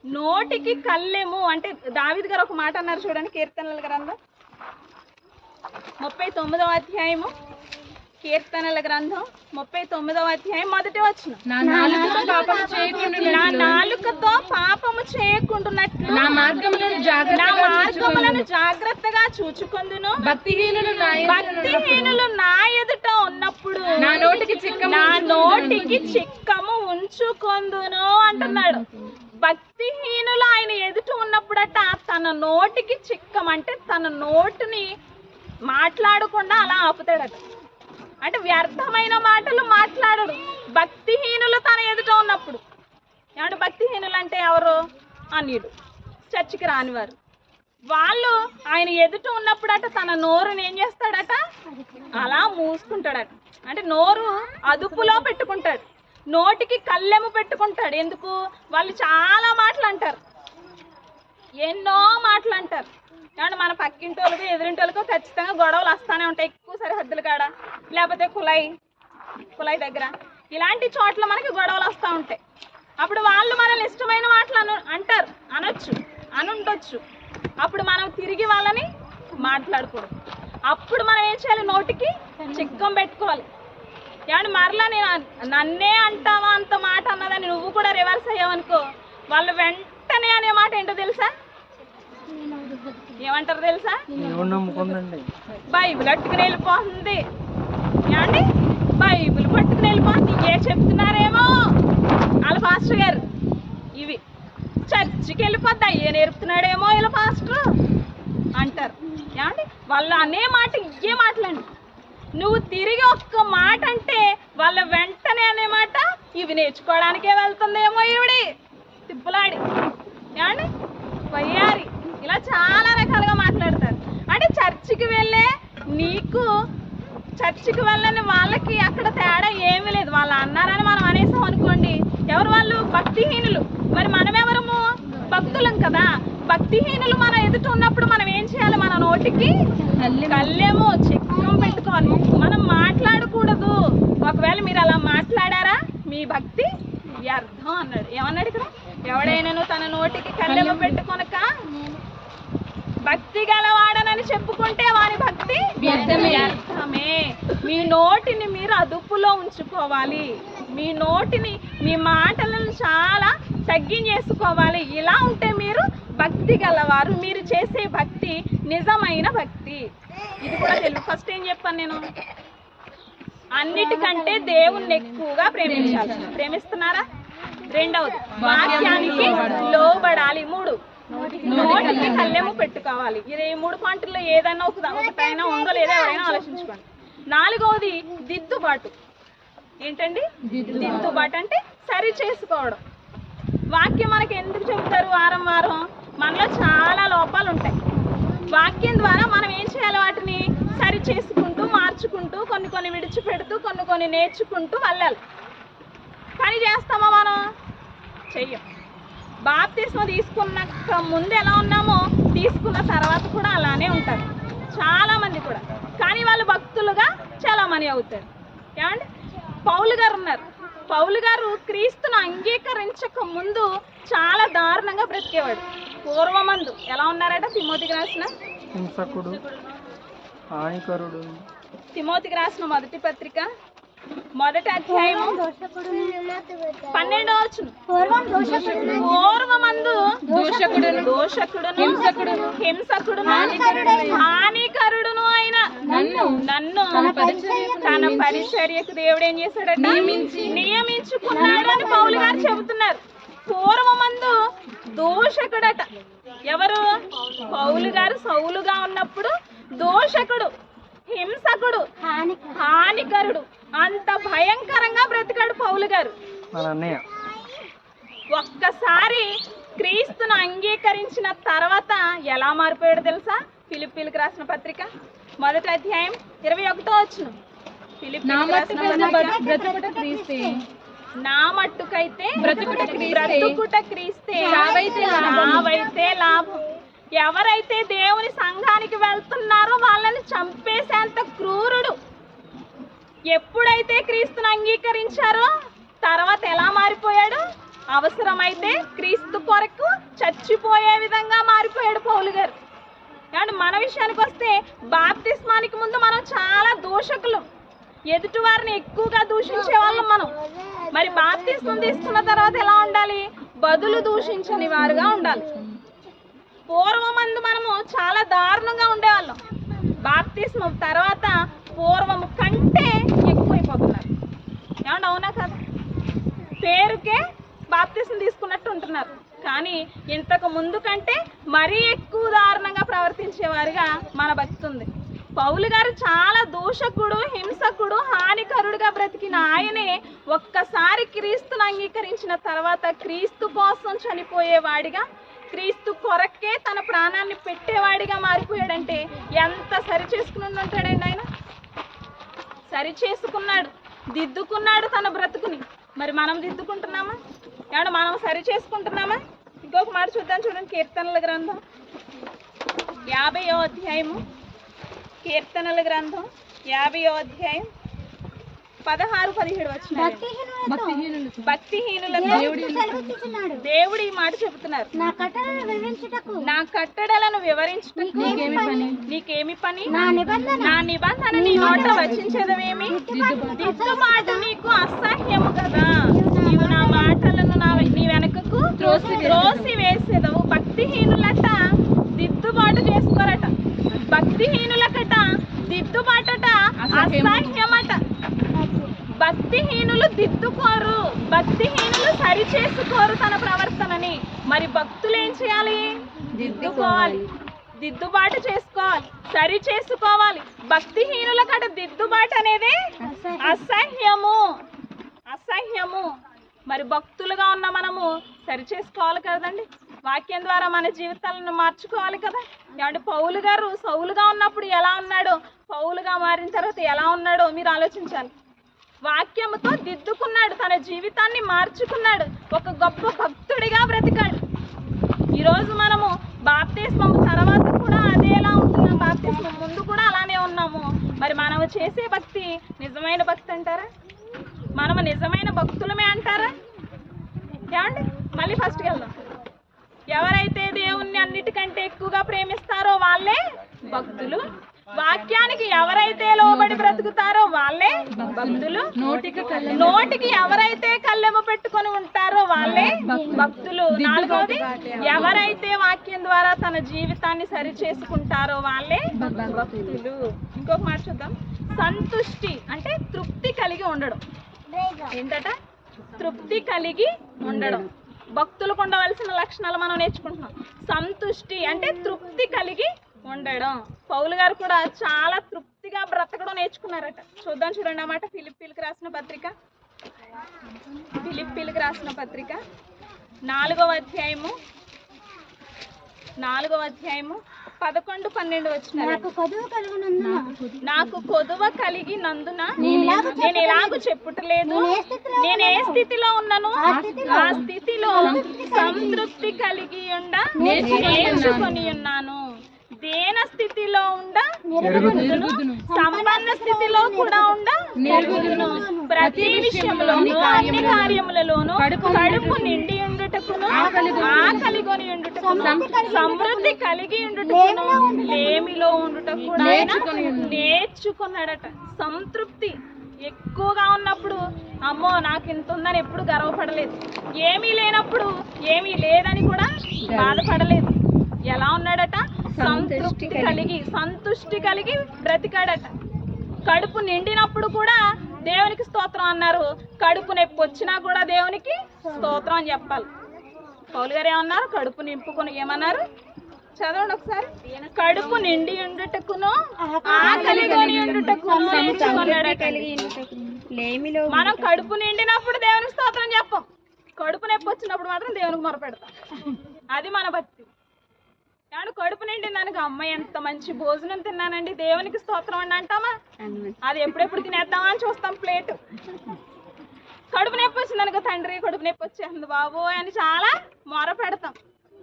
నోటికి కళ్ళెము అంటే దావీదు గారు ఒక మాట అన్నారు చూడండి, కీర్తనల గ్రంథం 39వ అధ్యాయము, కీర్తనల గ్రంథం 39వ అధ్యాయం 1వ వచనం. నా నాలుకతో పాపము చేయకుండునట్లు నా మార్గములను జాగ్రత్తగా చూచుకొందును. భక్తిహీనులు నా ఎదుట ఉన్నప్పుడు నా నోటికి చిక్కము ఉంచుకొందును అంటున్నాడు. భక్తిహీనులు ఆయన ఎదుట ఉన్నప్పుడట తన నోటికి చిక్కం అంటే తన నోటిని మాట్లాడకుండా అలా ఆపుతాడట. అంటే వ్యర్థమైన మాటలు మాట్లాడడు భక్తిహీనులు తన ఎదుట ఉన్నప్పుడు. ఏమంటే భక్తిహీనులు అంటే ఎవరు? అన్యుడు, చర్చికి రానివారు. వాళ్ళు ఆయన ఎదుట ఉన్నప్పుడట తన నోరుని ఏం చేస్తాడట? అలా మూసుకుంటాడట. అంటే నోరు అదుపులో పెట్టుకుంటాడు, నోటికి కళ్ళెము పెట్టుకుంటాడు. ఎందుకు? వాళ్ళు చాలా మాటలు అంటారు, ఎన్నో మాటలు అంటారు. ఏమంటే మన పక్కింటి వాళ్ళకు ఎదురింటి వాళ్ళకు ఖచ్చితంగా గొడవలు వస్తూనే ఉంటాయి. ఎక్కువ సరిహద్దుల కాడ, లేకపోతే కులాయి దగ్గర, ఇలాంటి చోట్ల మనకి గొడవలు వస్తూ ఉంటాయి. అప్పుడు వాళ్ళు మనల్ని ఇష్టమైన మాటలు అంటారు, అనుండొచ్చు. అప్పుడు మనం తిరిగి వాళ్ళని మాట్లాడకూడదు. అప్పుడు మనం ఏం చేయాలి? నోటికి చిక్కం పెట్టుకోవాలి. ఏమంటే మరలా నేను నన్నే అంటావా అంత మాట అన్నదని నువ్వు కూడా రివర్స్ అయ్యావనుకో, వాళ్ళు వెంటనే అనే మాట ఏంటో తెలుసా? ఏమంటారు తెలుసా? బైబిల్ పట్టుకుని వెళ్ళిపోతుంది. ఏమండి బైబిల్ పట్టుకుని వెళ్ళిపోతుంది. ఏ చెప్తున్నారేమో వాళ్ళ పాస్టర్ గారు, ఇవి చర్చికి వెళ్ళిపోద్ది, అయ్యే నేర్పుతున్నాడేమో వీళ్ళ పాస్టర్ అంటారు. ఏమండి వాళ్ళు అనే మాట ఇవే మాటలండి. నువ్వు తిరిగి ఒక్క మాట అంటే వాళ్ళ వెంటనే అనే మాట ఇవి నేర్చుకోవడానికే వెళ్తుందేమో ఈవిడి తిప్పులాడి, ఏమండి వయ్యారి, ఇలా చాలా రకాలుగా మాట్లాడతారు. అంటే చర్చికి వెళ్ళని వాళ్ళకి అక్కడ తేడా ఏమీ లేదు. వాళ్ళు అన్నారని మనం అనేసాం అనుకోండి, ఎవరు వాళ్ళు? భక్తిహీనులు. మరి మనమెవరము? భక్తులం కదా. భక్తిహీనులు మన ఎదుట ఉన్నప్పుడు మనం ఏం చేయాలి? మన నోటికి కళ్ళేమో చిక్కం పెట్టుకోవాలి. మనం మాట్లాడకూడదు. ఒకవేళ మీరు అలా మాట్లాడారా మీ భక్తి వ్యర్థం అన్నాడు. ఏమన్నాడు ఇక్కడ? ఎవడైనాను తన నోటికి కళ్ళెము పెట్టుకొనక భక్తి గలవాడనని చెప్పుకుంటే వారి భక్తి వ్యర్థమే. మీ నోటిని మీరు అదుపులో ఉంచుకోవాలి. మీ నోటిని, మీ మాటలను చాలా తగ్గించేసుకోవాలి. ఇలా ఉంటే మీరు భక్తి గలవారు. మీరు చేసే భక్తి నిజమైన భక్తి. ఇది కూడా తెలుసు. ఫస్ట్ ఏం చెప్పాను నేను? అన్నిటికంటే దేవుణ్ణి ఎక్కువగా ప్రేమించాలి. ప్రేమిస్తున్నారా? రెండవది వాక్యానికి లోబడాలి. 3 నోటికి కళ్ళెము పెట్టుకోవాలి. ఇది 3 పాయింట్లలో ఏదైనా ఒకటైనా ఉందో లేదో ఎవరైనా ఆలోచించుకోండి. 4వది దిద్దుబాటు. ఏంటండి దిద్దుబాటు? అంటే సరి చేసుకోవడం. వాక్యం మనకి ఎందుకు చెబుతారు? వారం వారం మనలో చాలా లోపాలు ఉంటాయి. వాక్యం ద్వారా మనం ఏం చేయాలి? వాటిని సరి చేసుకుంటూ, మార్చుకుంటూ, కొన్ని విడిచిపెడుతూ, కొన్ని నేర్చుకుంటూ వెళ్ళాలి. పని చేస్తామా మనం? చెయ్యం. బాప్తిస్మం తీసుకున్నాక ముందు ఎలా ఉన్నామో తీసుకున్న తర్వాత కూడా అలానే ఉంటారు చాలామంది కూడా. కానీ వాళ్ళు భక్తులుగా చాలామంది అవుతారు. ఏమండి పౌలు గారు ఉన్నారు. పౌలు గారు క్రీస్తును అంగీకరించక ముందు చాలా దారుణంగా బ్రతికేవాడు. పూర్వమందు ఎలా ఉన్నారట? తిమోతికి రాసిన మొదటి పత్రిక 1వ అధ్యాయము 12వ వచనం. పూర్వమందు దోషకుడును హింసకుడును హానికరుడును అయిన నన్ను తన పరిచర్యకు దేవుడు ఏం చేశాడట? నియమించుకున్నాడు అని పౌలు గారు చెబుతున్నారు. పూర్వమందు దోషకుడట. ఎవరు? పౌలు గారు సౌలుగా ఉన్నప్పుడు దోషకుడు, హింసకుడు, హానికరుడు, అంత భయంకరంగా బ్రతికాడు పౌలు గారు. ఒక్కసారి క్రీస్తును అంగీకరించిన తర్వాత ఎలా మారిపోయాడు తెలుసా? ఫిలిప్పీలకు రాసిన పత్రిక 1వ అధ్యాయం 21వ వచనం. ఫిలిప్పీలకు రాసిన నా మట్టుకైతే బ్రతుకుట క్రీస్తే చావైతే లాభం. ఎవరైతే దేవుని సంఘానికి వెళ్తున్నారో వాళ్ళని చంపేసేంత క్రూరుడు. ఎప్పుడైతే క్రీస్తుని అంగీకరించారో తర్వాత ఎలా మారిపోయాడు? అవసరమైతే క్రీస్తు కొరకు చచ్చిపోయే విధంగా మారిపోయాడు పౌలు గారు. కాబట్టి మన విషయానికి వస్తే బాప్తిస్మానికి ముందు మనం చాలా దూషకులు, ఎదుటి వారిని ఎక్కువగా దూషించే వాళ్ళం మనం. మరి బాప్తిస్మం తీసుకున్న తర్వాత ఎలా ఉండాలి? బదులు దూషించని వారుగా ఉండాలి. పూర్వమందు మనము చాలా దారుణంగా ఉండేవాళ్ళం. బాప్తిస్మం తర్వాత పూర్వము కంటే ఎక్కువైపోతున్నారు. ఏమన్నా అవునా కదా? పేరుకే బాప్తిస్మం తీసుకున్నట్టు ఉంటున్నారు, కానీ ఇంతకు ముందు కంటే మరీ ఎక్కువ దారుణంగా ప్రవర్తించేవారుగా మన భక్తి ఉంది. పౌలు గారు చాలా దూషకుడు, హింసకుడు, హానికరుడుగా బ్రతికిన ఆయనే ఒక్కసారి క్రీస్తును అంగీకరించిన తర్వాత క్రీస్తు కోసం చనిపోయేవాడిగా, క్రీస్తు కొరకే తన ప్రాణాన్ని పెట్టేవాడిగా మారిపోయాడంటే ఎంత సరి చేసుకుని ఉంటాడండి ఆయన. సరి చేసుకున్నాడు, దిద్దుకున్నాడు తన బ్రతుకుని. మరి మనం దిద్దుకుంటున్నామా? ఏమన్నా మనం సరి చేసుకుంటున్నామా? ఇంకొక మాట చూద్దాం, చూడండి. కీర్తనల గ్రంథం 50వ అధ్యాయము. కీర్తనల గ్రంథం 50వ అధ్యాయం 16-17 వచ్చినారు. భక్తిహీనులతో దేవుడు ఈ మాట చెబుతున్నారు, నా కట్టడలను వివరించుటకు నీకేమి పని? నా నిబంధన నీ నోట వచించదవేమి? దిద్దుబాటు నీకు అసహ్యము కదా. నీవు నా మాటలను నీ వెనకకు త్రోసి వేసేదవు. భక్తిహీనులట దిద్దుబాటు చేసుకోరట. భక్తిహీనులకట దిద్దుబాటట అసహ్యమట. భక్తిహీనులు దిద్దుకోరు, భక్తిహీనులు సరి చేసుకోరు తన ప్రవర్తనని. మరి భక్తులు ఏం చేయాలి? దిద్దుకోవాలి, దిద్దుబాటు చేసుకోవాలి, సరి చేసుకోవాలి. భక్తిహీనులకట దిద్దుబాటు అనేది అసహ్యము, అసహ్యము. మరి భక్తులుగా ఉన్న మనము సరి చేసుకోవాలి కదండి. వాక్యం ద్వారా మన జీవితాలను మార్చుకోవాలి కదా. అంటే పౌలు గారు సౌలుగా ఉన్నప్పుడు ఎలా ఉన్నాడో, పౌలుగా మారిన తర్వాత ఎలా ఉన్నాడో మీరు ఆలోచించాలి. వాక్యముతో దిద్దుకున్నాడు, తన జీవితాన్ని మార్చుకున్నాడు, ఒక గొప్ప భక్తుడిగా బ్రతికాడు. ఈరోజు మనము బాప్తిస్మం తర్వాత కూడా అదేలా ఉంటున్నాం, బాప్తిస్మం ముందు కూడా అలానే ఉన్నాము. మరి మనము చేసే భక్తి నిజమైన భక్తి అంటారా? మనము నిజమైన భక్తులమే అంటారా? ఏమండి, మళ్ళీ ఫస్ట్కి వెళ్దాం. ఎవరైతే దేవుణ్ణి అన్నిటికంటే ఎక్కువగా ప్రేమిస్తారో వాళ్ళే భక్తులు. వాక్యానికి ఎవరైతే లోబడి బ్రతుకుతారో వాళ్ళే భక్తులు. నోటికి ఎవరైతే కళ్ళెము పెట్టుకొని ఉంటారో వాళ్ళే భక్తులు. నాలుగోది, ఎవరైతే వాక్యం ద్వారా తన జీవితాన్ని సరి చేసుకుంటారో వాళ్ళే భక్తులు. ఇంకొక మాట చూద్దాం. సంతుష్టి అంటే తృప్తి కలిగి ఉండడం. ఏంటట? తృప్తి కలిగి ఉండడం. భక్తులకు ఉండవలసిన లక్షణాలు మనం నేర్చుకుంటున్నాం. సంతుష్టి అంటే తృప్తి కలిగి ఉండడం. పౌలు గారు కూడా చాలా తృప్తిగా బ్రతకడం నేర్చుకున్నారట. చూద్దాం, చూడండి అన్నమాట. ఫిలిప్పీలకు రాసిన పత్రిక 4వ అధ్యాయము 11-12 వచ్చిన. నాకు కొదువ కలిగినందున నేను ఎలాగూ చెప్పుటలేదు. నేను ఏ స్థితిలో ఉన్నాను ఆ స్థితిలో సంతృప్తి కలిగి ఉండ నేర్చుకొని ఉన్నాను. దేన స్థితిలో ఉండ నెరుగుదును, సంపన్న స్థితిలో కూడా ఉండ నెరుగుదును. ప్రతి విషయంలోనూ అన్ని కార్యములలోనూ కడుపు నిండి ఉండుటకును, ఆకలి కొని ఉండుటకును, సమృద్ధి కలిగి ఉండుటకును, లేమిలో ఉండుటకు కూడా నేర్చుకున్నాడట. సంతృప్తి ఎక్కువగా ఉన్నప్పుడు అమ్మో నాకు ఇంత ఉందని ఎప్పుడు గర్వపడలేదు. ఏమీ లేనప్పుడు ఏమీ లేదని కూడా బాధపడలేదు. ఎలా ఉన్నాడట? సంతుష్టి కలిగి బ్రతికాడట. కడుపు నిండినప్పుడు కూడా దేవునికి స్తోత్రం అన్నారు. కడుపు నొప్పి వచ్చినా కూడా దేవునికి స్తోత్రం అని చెప్పాలి. పౌలు గారు ఏమన్నారు? కడుపు నింపుకొని ఏమన్నారు? చదవండి ఒకసారి. కడుపు నిండి ఉండుటకును, ఆకలి కొని ఉండుటకును నేర్చుకున్నాడట. మనం కడుపు నిండినప్పుడు దేవునికి స్తోత్రం చెప్పం, కడుపు నొప్పి వచ్చినప్పుడు మాత్రం దేవునికి మొరపెడతాం. అది మన భక్తి. కానీ కడుపు నిండిందనుకో, అమ్మాయి ఎంత మంచి భోజనం తిన్నానండి దేవునికి స్తోత్రం అండి అంటామా? అది ఎప్పుడెప్పుడు తినేద్దామా అని చూస్తాం ప్లేట్. కడుపు నొప్పి వచ్చిందనుకో, తండ్రి కడుపు నొప్పి వచ్చేస్తుంది బాబు అని చాలా మొర పెడతాం.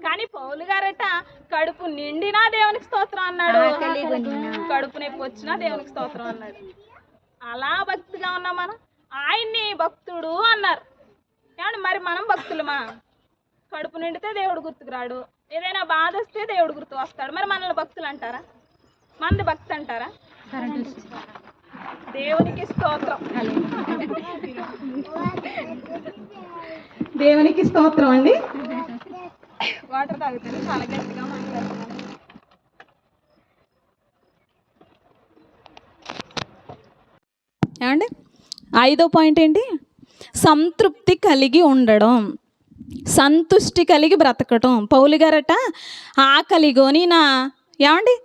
కానీ పౌలు గారట కడుపు నిండినా దేవునికి స్తోత్రం అన్నాడు, కడుపు నొప్పి వచ్చినా దేవునికి స్తోత్రం అన్నాడు. అలా భక్తిగా ఉన్నాం మనం. ఆయన్ని భక్తుడు అన్నారు. ఏమంటే మరి మనం భక్తులమా? కడుపు నిండితే దేవుడు గుర్తుకు రాడు, ఏదైనా బాధ వస్తే దేవుడు గుర్తు వస్తాడు. మరి మనల్ని భక్తులు అంటారా? మనది భక్తి అంటారా? దేవునికి స్తోత్రం, దేవునికి స్తోత్రం అండి. వాటర్ తాగుతాను, చాలా గట్టిగా మాట్లాడుతున్నాను. ఏమండి 5వ పాయింట్ ఏంటి? సంతృప్తి కలిగి ఉండడం, సంతుష్టి కలిగి బ్రతకటం. పౌలు గారట ఆకలిగోని నా ఏమండి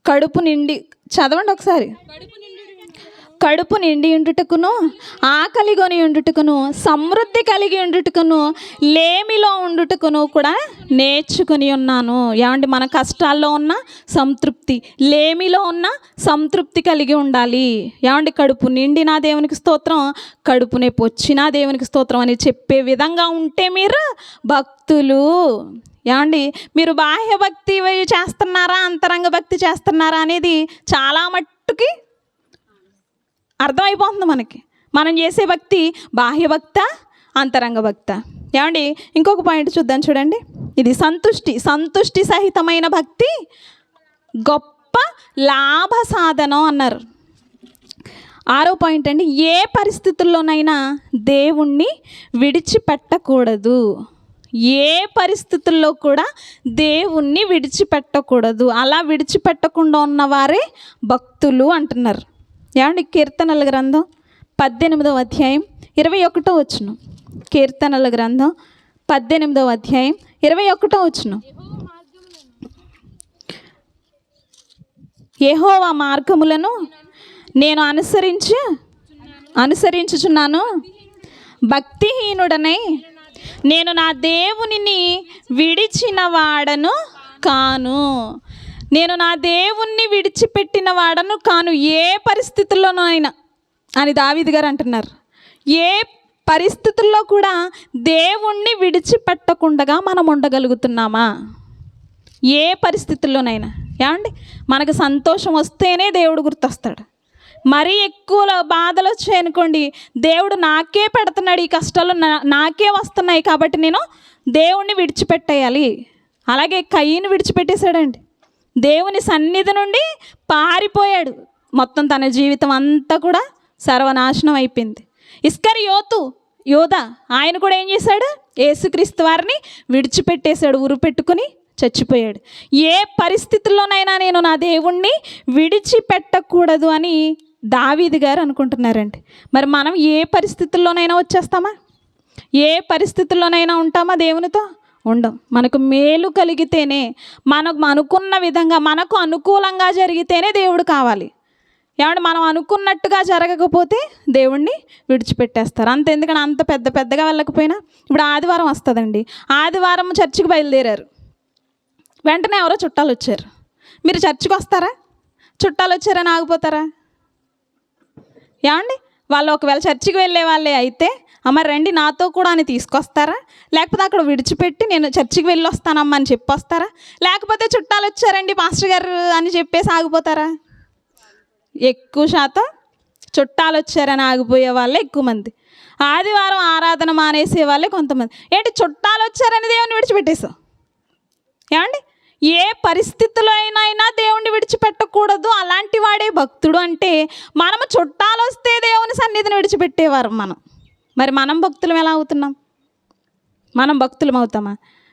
కడుపు నిండి, చదవండి ఒకసారి. కడుపు నిండి ఉండుటకును, ఆకలిగొని ఉండుటకును, సమృద్ధి కలిగి ఉండుటకును, లేమిలో ఉండుటకును కూడా నేర్చుకుని ఉన్నాను. ఏమండి మన కష్టాల్లో ఉన్న సంతృప్తి, లేమిలో ఉన్న సంతృప్తి కలిగి ఉండాలి. ఏమండి కడుపు నిండినా దేవునికి స్తోత్రం, కడుపు నొప్పి వచ్చినా దేవునికి స్తోత్రం అని చెప్పే విధంగా ఉంటే మీరు భక్తులు. ఏమండి మీరు బాహ్య భక్తి చేస్తున్నారా, అంతరంగ భక్తి చేస్తున్నారా అనేది చాలా మట్టుకి అర్థమైపోతుంది మనకి. మనం చేసే భక్తి బాహ్య భక్త, అంతరంగ భక్త. ఏమండి ఇంకొక పాయింట్ చూద్దాం, చూడండి. ఇది సంతుష్టి సహితమైన భక్తి గొప్ప లాభ సాధనం అన్నారు. 6వ పాయింట్ అండి, ఏ పరిస్థితుల్లోనైనా దేవుణ్ణి విడిచిపెట్టకూడదు. ఏ పరిస్థితుల్లో కూడా దేవుణ్ణి విడిచిపెట్టకూడదు. అలా విడిచిపెట్టకుండా ఉన్నవారే భక్తులు అంటున్నారు. ఏమండి కీర్తనల గ్రంథం 18వ అధ్యాయం 21వ వచనం. కీర్తనల గ్రంథం 18వ అధ్యాయం 21వ వచనం. యెహోవా మార్గములను నేను అనుసరించుచున్నాను, భక్తిహీనుడనై నేను నా దేవునిని విడిచిన వాడను కాను. నేను నా దేవుణ్ణి విడిచిపెట్టిన వాడను కాను ఏ పరిస్థితుల్లోనైనా అని దావీదు గారు అంటున్నారు. ఏ పరిస్థితుల్లో కూడా దేవుణ్ణి విడిచిపెట్టకుండా మనం ఉండగలుగుతున్నామా? ఏ పరిస్థితుల్లోనైనా. ఏమండి మనకు సంతోషం వస్తేనే దేవుడు గుర్తొస్తాడు. మరీ ఎక్కువ బాధలు వచ్చాయనుకోండి, దేవుడు నాకే పెడుతున్నాడు, ఈ కష్టాలు నాకే వస్తున్నాయి కాబట్టి నేను దేవుణ్ణి విడిచిపెట్టేయాలి. అలాగే కయ్యను విడిచిపెట్టేశాడండి. దేవుని సన్నిధి నుండి పారిపోయాడు. మొత్తం తన జీవితం అంతా కూడా సర్వనాశనం అయిపోయింది. యోధా ఆయన కూడా ఏం చేశాడు? యేసుక్రీస్తు వారిని విడిచిపెట్టేశాడు, ఉరి పెట్టుకుని చచ్చిపోయాడు. ఏ పరిస్థితుల్లోనైనా నేను నా దేవుణ్ణి విడిచిపెట్టకూడదు అని దావీదు గారు అనుకుంటున్నారండి. మరి మనం ఏ పరిస్థితుల్లోనైనా వచ్చేస్తామా? ఏ పరిస్థితుల్లోనైనా ఉంటామా దేవునితో? ఉండం. మనకు మేలు కలిగితేనే, మనకు అనుకున్న విధంగా మనకు అనుకూలంగా జరిగితేనే దేవుడు కావాలి. ఏమంటే మనం అనుకున్నట్టుగా జరగకపోతే దేవుణ్ణి విడిచిపెట్టేస్తారు. అంత ఎందుకని అంత పెద్దగా వెళ్ళకపోయినా, ఇప్పుడు ఆదివారం వస్తుందండి, ఆదివారం చర్చికి బయలుదేరారు, వెంటనే ఎవరో చుట్టాలు వచ్చారు. మీరు చర్చికి వస్తారా? చుట్టాలు వచ్చారని ఆగిపోతారా? ఏమండి వాళ్ళు ఒకవేళ చర్చికి వెళ్ళే వాళ్ళే అయితే అమ్మ రండి నాతో కూడా అని తీసుకొస్తారా? లేకపోతే అక్కడ విడిచిపెట్టి నేను చర్చికి వెళ్ళి వస్తానమ్మా అని చెప్పి వస్తారా? లేకపోతే చుట్టాలు వచ్చారండి పాస్టర్ గారు అని చెప్పేసి ఆగిపోతారా? ఎక్కువ శాతం చుట్టాలు వచ్చారని ఆగిపోయే వాళ్ళే ఎక్కువ మంది. ఆదివారం ఆరాధన మానేసే వాళ్ళే కొంతమంది. ఏంటి చుట్టాలు వచ్చారని దేవుని విడిచిపెట్టేసాం? ఏమండి ఏ పరిస్థితుల్లో అయినా దేవుణ్ణి విడిచిపెట్టకూడదు. అలాంటి వాడే భక్తుడు. అంటే మనము చుట్టాలు వస్తే దేవుని సన్నిధిని విడిచిపెట్టేవారు మనం. మరి మనం భక్తులం ఎలా అవుతున్నాం? మనం భక్తులం అవుతామా?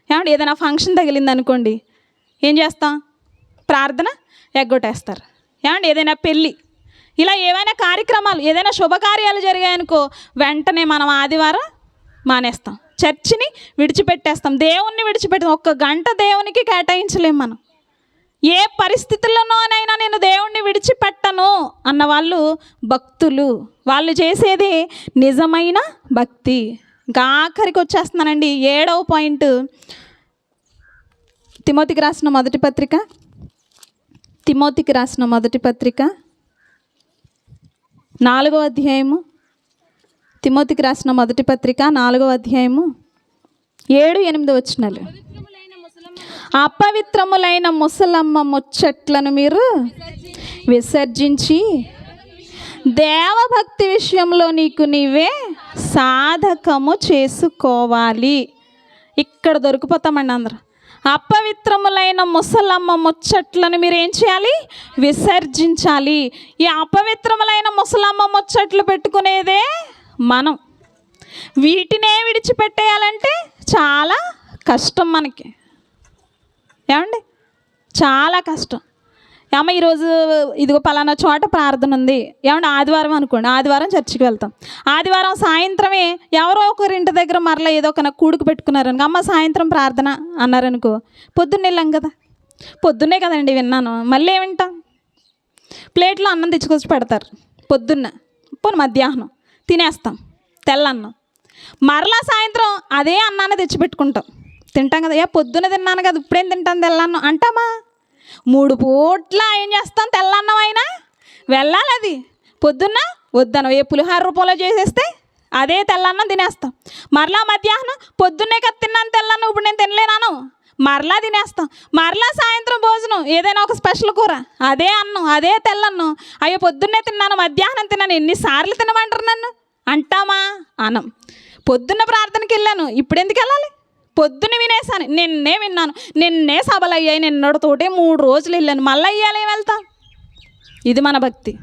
ఏమంటే ఏదైనా ఫంక్షన్ తగిలింది అనుకోండి, ఏం చేస్తాం? ప్రార్థన ఎగ్గొట్టేస్తారు. ఏమంటే ఏదైనా పెళ్ళి, ఇలా ఏవైనా కార్యక్రమాలు, ఏదైనా శుభకార్యాలు జరిగాయనుకో వెంటనే మనం ఆదివారం మానేస్తాం, చర్చిని విడిచిపెట్టేస్తాం, దేవుణ్ణి విడిచిపెడతాం. 1 గంట దేవునికి కేటాయించలేం మనం. ఏ పరిస్థితుల్లోనైనా నేను దేవుణ్ణి విడిచిపెట్టను అన్న వాళ్ళు భక్తులు. వాళ్ళు చేసేది నిజమైన భక్తి. ఇంకా ఆఖరికి వచ్చేస్తున్నానండి, 7వ పాయింట్. తిమోతికి రాసిన మొదటి పత్రిక 4వ అధ్యాయము తిమోతికి రాసిన మొదటి పత్రిక 4వ అధ్యాయము 7-8 వచనాలు. అపవిత్రములైన ముసలమ్మ ముచ్చట్లను మీరు విసర్జించి దేవభక్తి విషయంలో నీకు నీవే సాధకము చేసుకోవాలి. ఇక్కడ దొరికిపోతామండి అందరూ. అపవిత్రములైన ముసలమ్మ ముచ్చట్లను మీరు ఏం చేయాలి? విసర్జించాలి. ఈ అపవిత్రములైన ముసలమ్మ ముచ్చట్లు పెట్టుకునేదే మనం. వీటినే విడిచిపెట్టేయాలంటే చాలా కష్టం మనకి. ఏమండి? చాలా కష్టం. ఏమో ఈరోజు ఇదిగో పలానా చోట ప్రార్థన ఉంది, ఏమంటే ఆదివారం అనుకోండి, ఆదివారం చర్చికి వెళ్తాం. ఆదివారం సాయంత్రమే ఎవరో ఒకరింటి దగ్గర మరలా ఏదో ఒక కూడుకు పెట్టుకున్నారనుకో, అమ్మ సాయంత్రం ప్రార్థన అన్నారనుకో, పొద్దున్నే వెళ్ళాం కదా, పొద్దున్నే కదండి విన్నాను, మళ్ళీ ఏం వింటాం? ప్లేట్లో అన్నం తెచ్చుకొచ్చి పెడతారు పొద్దున్న, పోనీ మధ్యాహ్నం తినేస్తాం తెల్లన్నం, మరలా సాయంత్రం అదే అన్నాన్ని తెచ్చిపెట్టుకుంటాం, తింటాం కదా. ఏ పొద్దున్న తిన్నాను కదా ఇప్పుడేం తింటాను తెల్లన్నం అంటామా? 3 పూట్ల ఏం చేస్తాం? తెల్లన్నం అయినా వెళ్ళాలి. అది పొద్దున్న వద్దను ఏ పులిహార రూపంలో చేసేస్తే అదే తెల్లన్నం తినేస్తాం. మరలా మధ్యాహ్నం పొద్దున్నే కదా తిన్నాను తెల్లన్నం, ఇప్పుడు నేను తినలేనాను, మరలా తినేస్తాం. మరలా సాయంత్రం భోజనం ఏదైనా ఒక స్పెషల్ కూర, అదే అన్నం అదే తెల్లన్నం. అయ్యో పొద్దున్నే తిన్నాను మధ్యాహ్నం తిన్నాను, ఎన్నిసార్లు తినమంటారు నన్ను అంటామా? అనం. పొద్దున్న ప్రార్థనకి వెళ్ళాను, ఇప్పుడు ఎందుకు వెళ్ళాలి? పొద్దున్న వినేసాను, నిన్నే విన్నాను, నిన్నే సభలు అయ్యాయి, నిన్నటితోటే 3 రోజులు వెళ్ళాను, మళ్ళీ అయ్యాలి ఏం వెళ్తా? ఇది మన భక్తి.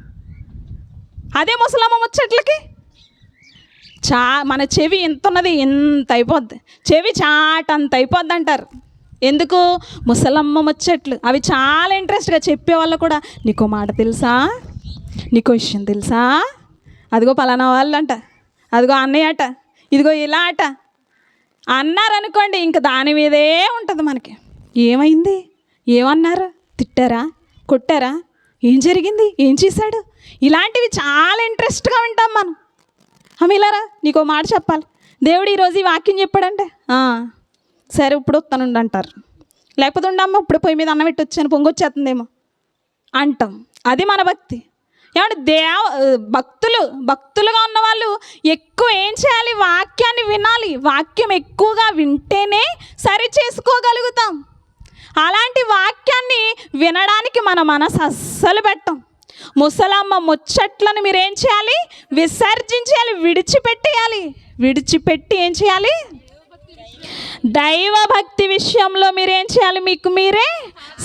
అదే ముసలమ్మ ముచ్చట్లకి మన చెవి ఎంత ఉన్నది ఇంత అయిపోద్ది, చెవి చాటంత అయిపోద్ది అంటారు. ఎందుకు? ముసలమ్మ ముచ్చట్లు అవి చాలా ఇంట్రెస్ట్గా చెప్పేవాళ్ళు కూడా. నీకో మాట తెలుసా, నీకో విషయం తెలుసా, అదిగో పలానా వాళ్ళు అంట, అదిగో అన్నయ్య అట, ఇదిగో ఇలా అట అన్నారనుకోండి, ఇంక దాని మీదే ఉంటుంది మనకి. ఏమైంది? ఏమన్నారు? తిట్టారా? కొట్టారా? ఏం జరిగింది? ఏం చేశాడు? ఇలాంటివి చాలా ఇంట్రెస్ట్గా వింటాం మనం. అమిలారా నీకో మాట చెప్పాలి, దేవుడు ఈరోజు ఈ వాక్యం చెప్పాడంటే సరే ఇప్పుడు వస్తానుండి అంటారు. లేకపోతే ఉండమ్మా ఇప్పుడు పొయ్యి మీద అన్నం పెట్టి వచ్చాను పొంగొచ్చేస్తుందేమో అంటాం. అది మన భక్తి. ఏమంటే భక్తులుగా ఉన్నవాళ్ళు ఎక్కువ ఏం చేయాలి? వాక్యాన్ని వినాలి. వాక్యం ఎక్కువగా వింటేనే సరి చేసుకోగలుగుతాం. అలాంటి వాక్యాన్ని వినడానికి మన మనసు అస్సలు పెట్టం. ముసలమ్మ ముచ్చట్లను మీరు ఏం చేయాలి? విసర్జించేయాలి, విడిచిపెట్టేయాలి. విడిచిపెట్టి ఏం చేయాలి? దైవభక్తి విషయంలో మీరేం చేయాలి? మీకు మీరే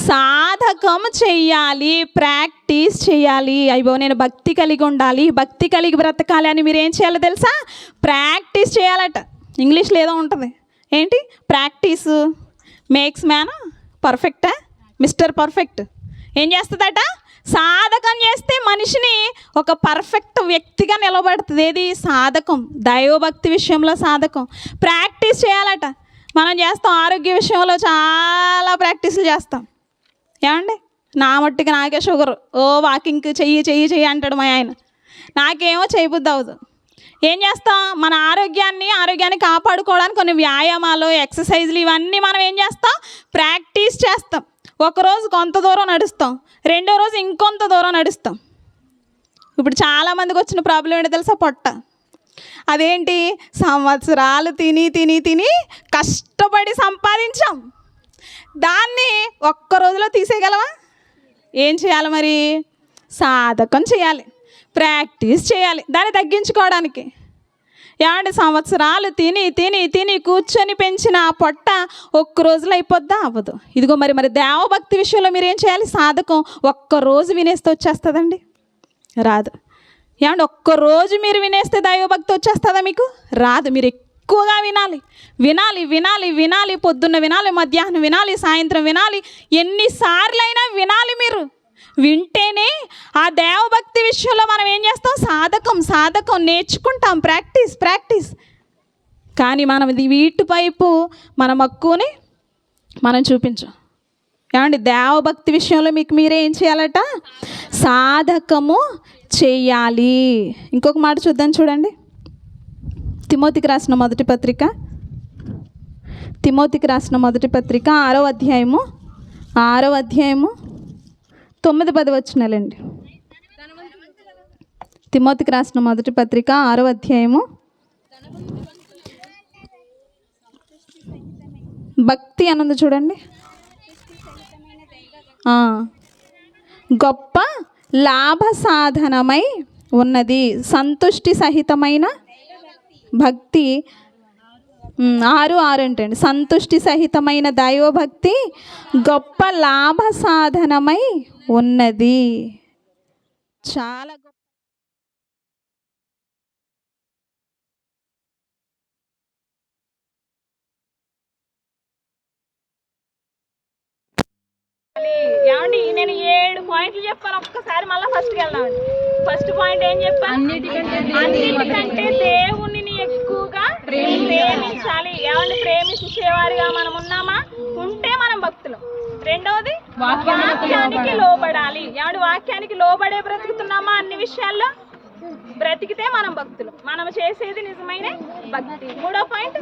సాధకం చెయ్యాలి, ప్రాక్టీస్ చేయాలి. అయ్యో నేను భక్తి కలిగి ఉండాలి, భక్తి కలిగి బ్రతకాలి అని మీరు ఏం చేయాలో తెలుసా? ప్రాక్టీస్ చేయాలట. ఇంగ్లీష్లో ఏదో ఉంటుంది, ఏంటి? ప్రాక్టీస్ మేక్స్ మ్యాన్ పర్ఫెక్టా, మిస్టర్ పర్ఫెక్ట్. ఏం చేస్తుందట? సాధకం చేస్తే మనిషిని ఒక పర్ఫెక్ట్ వ్యక్తిగా నిలబడుతుంది. ఏది? సాధకం. దైవభక్తి విషయంలో సాధకం. ప్రాక్టీస్ చేయాలట. మనం చేస్తాం ఆరోగ్య విషయంలో చాలా ప్రాక్టీసులు చేస్తాం. ఏమండి? నా మట్టికి నాకే షుగర్, వాకింగ్కి చెయ్యి అంటాడు మా ఆయన, నాకేమో చేయబుద్ధి అవ్వదు. ఏం చేస్తాం? మన ఆరోగ్యాన్ని కాపాడుకోవడానికి కొన్ని వ్యాయామాలు, ఎక్సర్సైజులు ఇవన్నీ మనం ఏం చేస్తాం? ప్రాక్టీస్ చేస్తాం. ఒకరోజు కొంత దూరం నడుస్తాం, రెండో రోజు ఇంకొంత దూరం నడుస్తాం. ఇప్పుడు చాలామందికి వచ్చిన ప్రాబ్లం ఏంటో తెలుసా? పొట్ట. అదేంటి? సంవత్సరాలు తిని కష్టపడి సంపాదించాం, దాన్ని ఒక్క రోజులో తీసేయగలవా? ఏం చేయాలి మరి? సాధకం చేయాలి, ప్రాక్టీస్ చేయాలి దాన్ని తగ్గించుకోవడానికి. ఏమంటే సంవత్సరాలు తిని కూర్చొని పెంచిన ఆ పొట్ట ఒక్క రోజులో అయిపోద్దా? అవ్వదు. ఇదిగో మరి దేవభక్తి విషయంలో మీరు ఏం చేయాలి? సాధకం. ఒక్కరోజు వినేస్తే వచ్చేస్తుందండి? రాదు. ఏమంటే ఒక్కరోజు మీరు వినేస్తే దైవభక్తి వచ్చేస్తుందా మీకు? రాదు. మీరు ఎక్కువగా వినాలి. పొద్దున్న వినాలి, మధ్యాహ్నం వినాలి, సాయంత్రం వినాలి, ఎన్నిసార్లైనా వినాలి. మీరు వింటేనే ఆ దేవభక్తి విషయంలో మనం ఏం చేస్తాం? సాధకం నేర్చుకుంటాం. ప్రాక్టీస్. కానీ మనం వీటిపైపు మన మక్కువని మనం చూపించాం. ఏమండి? దేవభక్తి విషయంలో మీకు మీరే ఏం చేయాలట? సాధకము చెయ్యాలి. ఇంకొక మాట చూద్దాం, చూడండి. తిమోతికి రాసిన మొదటి పత్రిక 6వ అధ్యాయము 9-10 వచనాలండి. తిమోతికి రాసిన మొదటి పత్రిక 6వ అధ్యాయము భక్తి అన్నది చూడండి. గొప్ప లాభ సాధనమై ఉన్నది. సంతుష్టి సహితమైన భక్తి 6:6 ఏంటండి? సంతుష్టి సహితమైన దైవభక్తి గొప్ప లాభ సాధనమై ఉన్నది. చాలా గొప్ప. ఏమండి నేను 7 పాయింట్లు చెప్పాను. ఒక్కసారి మళ్ళీ ఫస్ట్కి వెళ్దామండి. ఫస్ట్ పాయింట్ ఏం చెప్పాను? అన్నిటికంటే దేవునిని ఎక్కువగా ప్రేమించాలి. ఏమండి ప్రేమించేవారిగా మనం ఉన్నామా? ఉంటే మనం భక్తులు. రెండవది వాక్యానికి లోబడాలి. ఏమండి వాక్యానికి లోబడే బ్రతుకుతున్నామా? అన్ని విషయాల్లో బ్రతికితే మనం భక్తులు. మనం చేసేది నిజమైన భక్తి. మూడో పాయింట్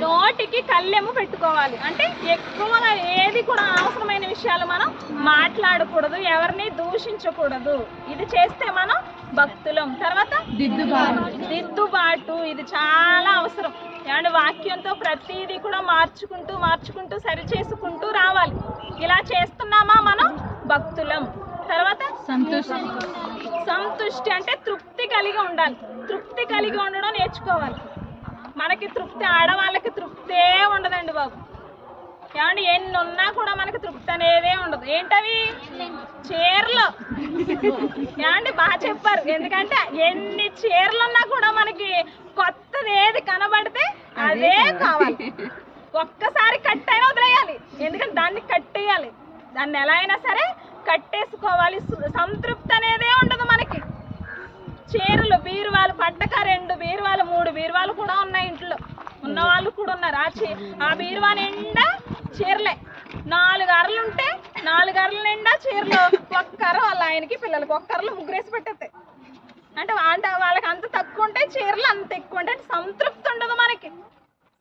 నోటికి కళ్ళెము పెట్టుకోవాలి. అంటే ఎక్కువగా ఏది కూడా అవసరమైన విషయాలు మనం మాట్లాడకూడదు, ఎవరిని దూషించకూడదు. ఇది చేస్తే మనం భక్తులం. తర్వాత దిద్దుబాటు, ఇది చాలా అవసరం. ఏమంటే వాక్యంతో ప్రతిదీ కూడా మార్చుకుంటూ సరి చేసుకుంటూ రావాలి. ఇలా చేస్తున్నామా మనం భక్తులం. తర్వాత సంతుష్టి అంటే తృప్తి కలిగి ఉండాలి. తృప్తి కలిగి ఉండడం నేర్చుకోవాలి. మనకి తృప్తి, ఆడవాళ్ళకి తృప్తే ఉండదండి బాబు. ఏమంటే ఎన్ని ఉన్నా కూడా మనకి తృప్తి అనేదే ఉండదు. ఏంటవి? చీరలు. ఏమంటే బాగా చెప్పారు. ఎందుకంటే ఎన్ని చీరలు ఉన్నా కూడా మనకి కొత్తది ఏది కనబడితే అదే కావాలి. ఒక్కసారి కట్టైనా వదిలేయాలి. ఎందుకంటే దాన్ని కట్టేయాలి. దాన్ని ఎలా అయినా సరే కట్టేసుకోవాలి. సంతృప్తి అనేదే ఉండదు మనకి. చీరలు, బీరువాలు పట్టక 2 బీరువాలు 3 బీరువాలు కూడా ఉన్నాయి. ఇంట్లో ఉన్న వాళ్ళు కూడా ఉన్నారు. ఆ బీరువా నిండా చీరలే. 4 అరలు ఉంటే 4 అరల నిండా చీరలు. ఒక్కరు వాళ్ళ ఆయనకి పిల్లలకి ఒక్కరులు ముగ్గురేసి పెట్టేస్తాయి. అంటే వాళ్ళకి అంత తక్కువ ఉంటాయి, చీరలు అంత ఎక్కువ ఉంటాయి. అంటే సంతృప్తి ఉండదు మనకి.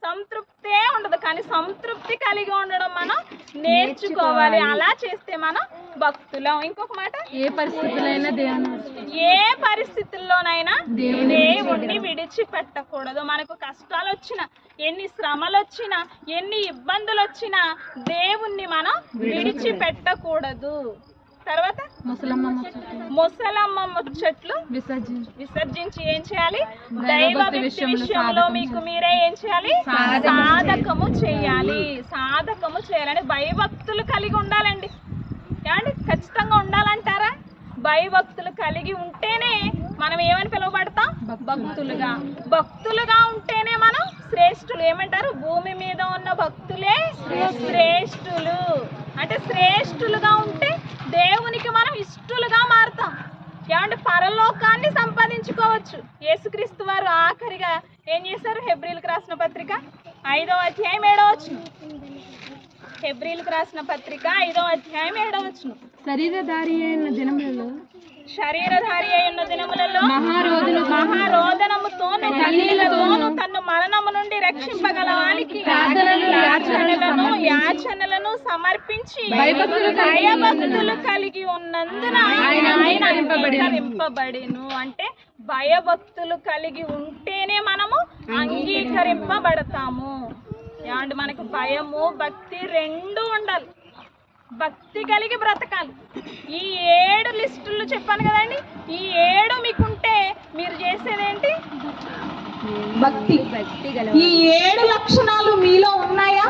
సంతృప్తే ఉండదు. కానీ సంతృప్తి కలిగి ఉండడం మనం నేర్చుకోవాలి. అలా చేస్తే మనం భక్తులం. ఇంకొక మాట, ఏ పరిస్థితుల్లోనైనా దేవుణ్ణి విడిచిపెట్టకూడదు. మనకు కష్టాలు వచ్చినా, ఎన్ని శ్రమలు వచ్చినా, ఎన్ని ఇబ్బందులు వచ్చినా దేవుణ్ణి మనం విడిచిపెట్టకూడదు. తర్వాత ముసలమ్మ ముచ్చట్లు విసర్జించి ఏం చేయాలి? దైవభక్తి విషయంలో మీకు మీరే ఏం చేయాలి? సాధకము చేయాలి. అంటే భయభక్తులు కలిగి ఉండాలండి. ఏమండి ఖచ్చితంగా ఉండాలంటారా? భయభక్తులు కలిగి ఉంటేనే మనం ఏమని పిలువబడతాం? భక్తులుగా ఉంటేనే మనం శ్రేష్ఠులు. ఏమంటారు? భూమి మీద ఉన్న భక్తులే శ్రేష్ఠులు. అంటే శ్రేష్ఠులుగా ఉంటే దేవునికి మనం ఇష్టలుగా మారుతాం. ఏమంటే పరలోకాన్ని సంపాదించుకోవచ్చు. యేసుక్రీస్తు వారు ఆఖరిగా ఏం చేశారు? హెబ్రీలకు రాసిన పత్రిక 5వ అధ్యాయం 7వ వచనం. హెబ్రీలకు రాసిన పత్రిక 5వ అధ్యాయం 7వ వచనం. శరీరధారి అయిన దినములలో మహారోదనముతోను కన్నీళ్లతోను తన్ను మరణము నుండి రక్షింపగల వానికి యాచనలను సమర్పించి భయభక్తులు కలిగి ఉన్నందున ఆయన అంగీకరింపబడెను. అంటే భయభక్తులు కలిగి ఉంటేనే మనము అంగీకరింపబడతాము. ఏమంటే మనకు భయము భక్తి 2 ఉండాలి. భక్తి కలిగి బ్రతకాలి. ఈ 7 లిస్టులు చెప్పాను కదండి. ఈ 7 మీకుంటే మీరు చేసేదేంటి? భక్తి. ఈ 7 లక్షణాలు మీలో ఉన్నాయా?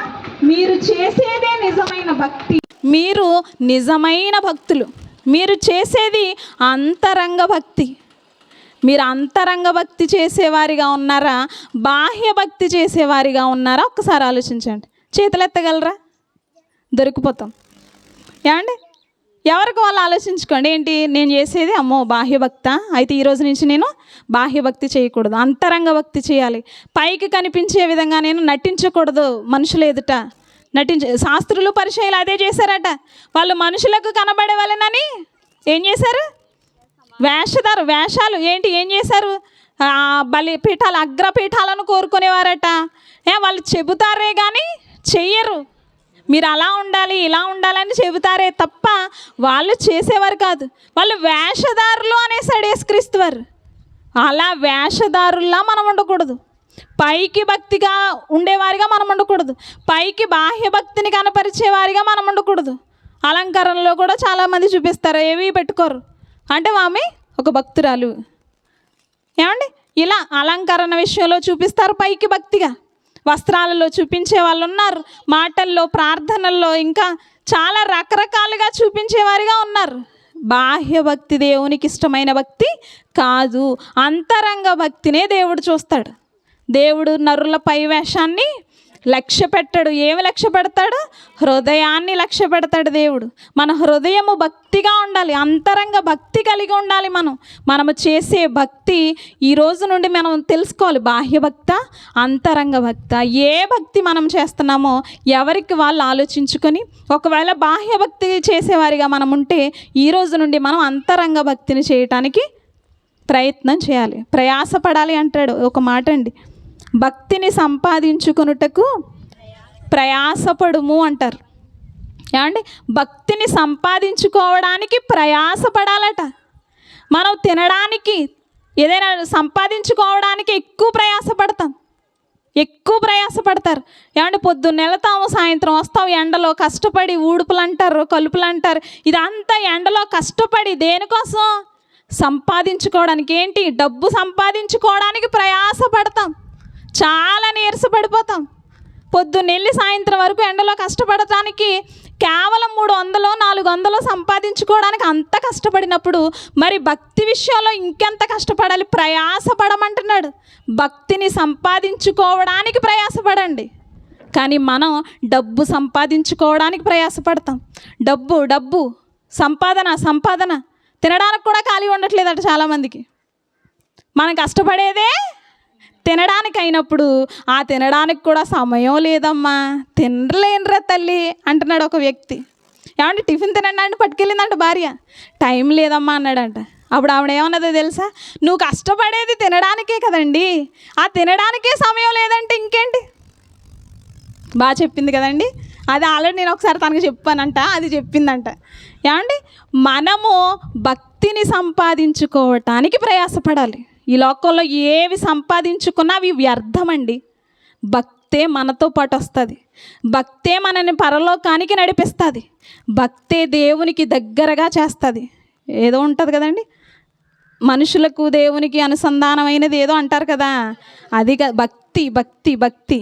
మీరు చేసేదే నిజమైన భక్తి. మీరు నిజమైన భక్తులు. మీరు చేసేది అంతరంగ భక్తి. మీరు అంతరంగ భక్తి చేసేవారిగా ఉన్నారా? బాహ్య భక్తి చేసేవారిగా ఉన్నారా? ఒక్కసారి ఆలోచించండి. చేతులు ఎత్తగలరా? దొరికిపోతాం. ఏమండి ఎవరికి వాళ్ళు ఆలోచించుకోండి. ఏంటి నేను చేసేది? అమ్మో బాహ్య భక్త, అయితే ఈరోజు నుంచి నేను బాహ్య భక్తి చేయకూడదు, అంతరంగ భక్తి చేయాలి. పైకి కనిపించే విధంగా నేను నటించకూడదు. మనుషులు ఎదుట శాస్త్రులు పరిచయాలు అదే చేశారట. వాళ్ళు మనుషులకు కనబడే వాళ్ళనని ఏం చేశారు? వేషాలు ఏం చేశారు? బలిపీఠాలు, అగ్రపీఠాలను కోరుకునేవారట. వాళ్ళు చెబుతారే కానీ చెయ్యరు. మీరు అలా ఉండాలి ఇలా ఉండాలని చెబుతారే తప్ప వాళ్ళు చేసేవారు కాదు. వాళ్ళు వేషధారులు అనేసాడు యేసుక్రీస్తు వారు. అలా వేషధారుల్లా మనం ఉండకూడదు. పైకి భక్తిగా ఉండేవారిగా మనం ఉండకూడదు. పైకి బాహ్య భక్తిని కనపరిచేవారిగా మనం ఉండకూడదు. అలంకరణలో కూడా చాలామంది చూపిస్తారు, ఏవి పెట్టుకోరు అంటే ఆమె ఒక భక్తురాలు. ఏమండి, ఇలా అలంకరణ విషయంలో చూపిస్తారు పైకి భక్తిగా, వస్త్రాలలో చూపించే వాళ్ళు ఉన్నారు, మాటల్లో, ప్రార్థనల్లో, ఇంకా చాలా రకరకాలుగా చూపించేవారిగా ఉన్నారు. బాహ్య భక్తి దేవునికి ఇష్టమైన భక్తి కాదు. అంతరంగ భక్తినే దేవుడు చూస్తాడు. దేవుడు నరుల పై వేషాన్ని లక్ష్య పెట్టాడు. ఏమి లక్ష్య పెడతాడు? హృదయాన్ని లక్ష్య పెడతాడు దేవుడు. మన హృదయము భక్తిగా ఉండాలి, అంతరంగ భక్తి కలిగి ఉండాలి. మనము చేసే భక్తి ఈ రోజు నుండి మనం తెలుసుకోవాలి, బాహ్య భక్త, అంతరంగ భక్త. ఏ భక్తి మనం చేస్తున్నామో ఎవరికి వాళ్ళు ఆలోచించుకొని, ఒకవేళ బాహ్య భక్తి చేసేవారిగా మనం ఉంటే ఈ రోజు నుండి మనం అంతరంగ భక్తిని చేయటానికి ప్రయత్నం చేయాలి, ప్రయాసపడాలి అంటాడు. ఒక మాట అండి, భక్తిని సంపాదించుకొనుటకు ప్రయాసపడుము అంటారు. ఏమండి, భక్తిని సంపాదించుకోవడానికి ప్రయాసపడాలట. మనం తినడానికి ఏదైనా సంపాదించుకోవడానికి ఎక్కువ ప్రయాసపడతారు. ఏమంటే పొద్దున్న వెళ్తాము, సాయంత్రం వస్తాం, ఎండలో కష్టపడి ఊడుపులు అంటారు, కలుపులు అంటారు, ఇదంతా ఎండలో కష్టపడి దేనికోసం? సంపాదించుకోవడానికి. ఏంటి? డబ్బు సంపాదించుకోవడానికి ప్రయాసపడతాం, చాలా నీరసపడిపోతాం. పొద్దున్నెళ్ళి సాయంత్రం వరకు ఎండలో కష్టపడటానికి కేవలం 300 400 సంపాదించుకోవడానికి అంత కష్టపడినప్పుడు మరి భక్తి విషయంలో ఇంకెంత కష్టపడాలి? ప్రయాసపడమంటున్నాడు. భక్తిని సంపాదించుకోవడానికి ప్రయాసపడండి. కానీ మనం డబ్బు సంపాదించుకోవడానికి ప్రయాసపడతాం. డబ్బు సంపాదన తినడానికి కూడా ఖాళీ ఉండట్లేదట చాలామందికి. మనం కష్టపడేదే తినడానికి అయినప్పుడు ఆ తినడానికి కూడా సమయం లేదమ్మా, తినలేనురా తల్లి అంటున్నాడు ఒక వ్యక్తి. ఏమంటే టిఫిన్ తినండి పట్టుకెళ్ళిందంట భార్య, టైం లేదమ్మా అన్నాడంట. అప్పుడు ఆవిడ ఏమన్నదో తెలుసా? నువ్వు కష్టపడేది తినడానికే కదండి, ఆ తినడానికే సమయం లేదంటే ఇంకేంటి? బాగా చెప్పింది కదండి. అది ఆల్రెడీ నేను ఒకసారి తనకు చెప్పానంట, అది చెప్పిందంట. ఏమండి, మనము భక్తిని సంపాదించుకోవటానికి ప్రయాసపడాలి. ఈ లోకంలో ఏవి సంపాదించుకున్నా అవి వ్యర్థమండి. భక్తే మనతో పాటు వస్తుంది, భక్తే మనని పరలోకానికి నడిపిస్తుంది, భక్తే దేవునికి దగ్గరగా చేస్తుంది. ఏదో ఉంటుంది కదండి, మనుషులకు దేవునికి అనుసంధానమైనది ఏదో అంటారు కదా, అది భక్తి.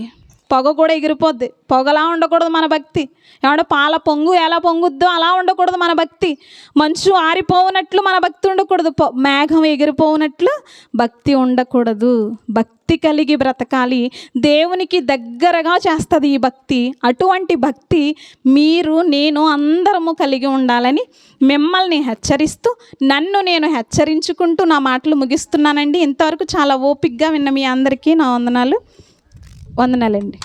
పొగ కూడా ఎగిరిపోద్ది, పొగలా ఉండకూడదు మన భక్తి. ఏమంటే పాల పొంగు ఎలా పొంగుద్దో అలా ఉండకూడదు మన భక్తి. మంచు ఆరిపోవునట్లు మన భక్తి ఉండకూడదు, మేఘం ఎగిరిపోవునట్లు భక్తి ఉండకూడదు. భక్తి కలిగి బ్రతకాలి, దేవునికి దగ్గరగా చేస్తుంది ఈ భక్తి. అటువంటి భక్తి మీరు నేను అందరము కలిగి ఉండాలని మిమ్మల్ని హెచ్చరిస్తూ, నన్ను నేను హెచ్చరించుకుంటూ నా మాటలు ముగిస్తున్నానండి. ఇంతవరకు చాలా ఓపికగా విన్న మీ అందరికీ నా వందనాలండి.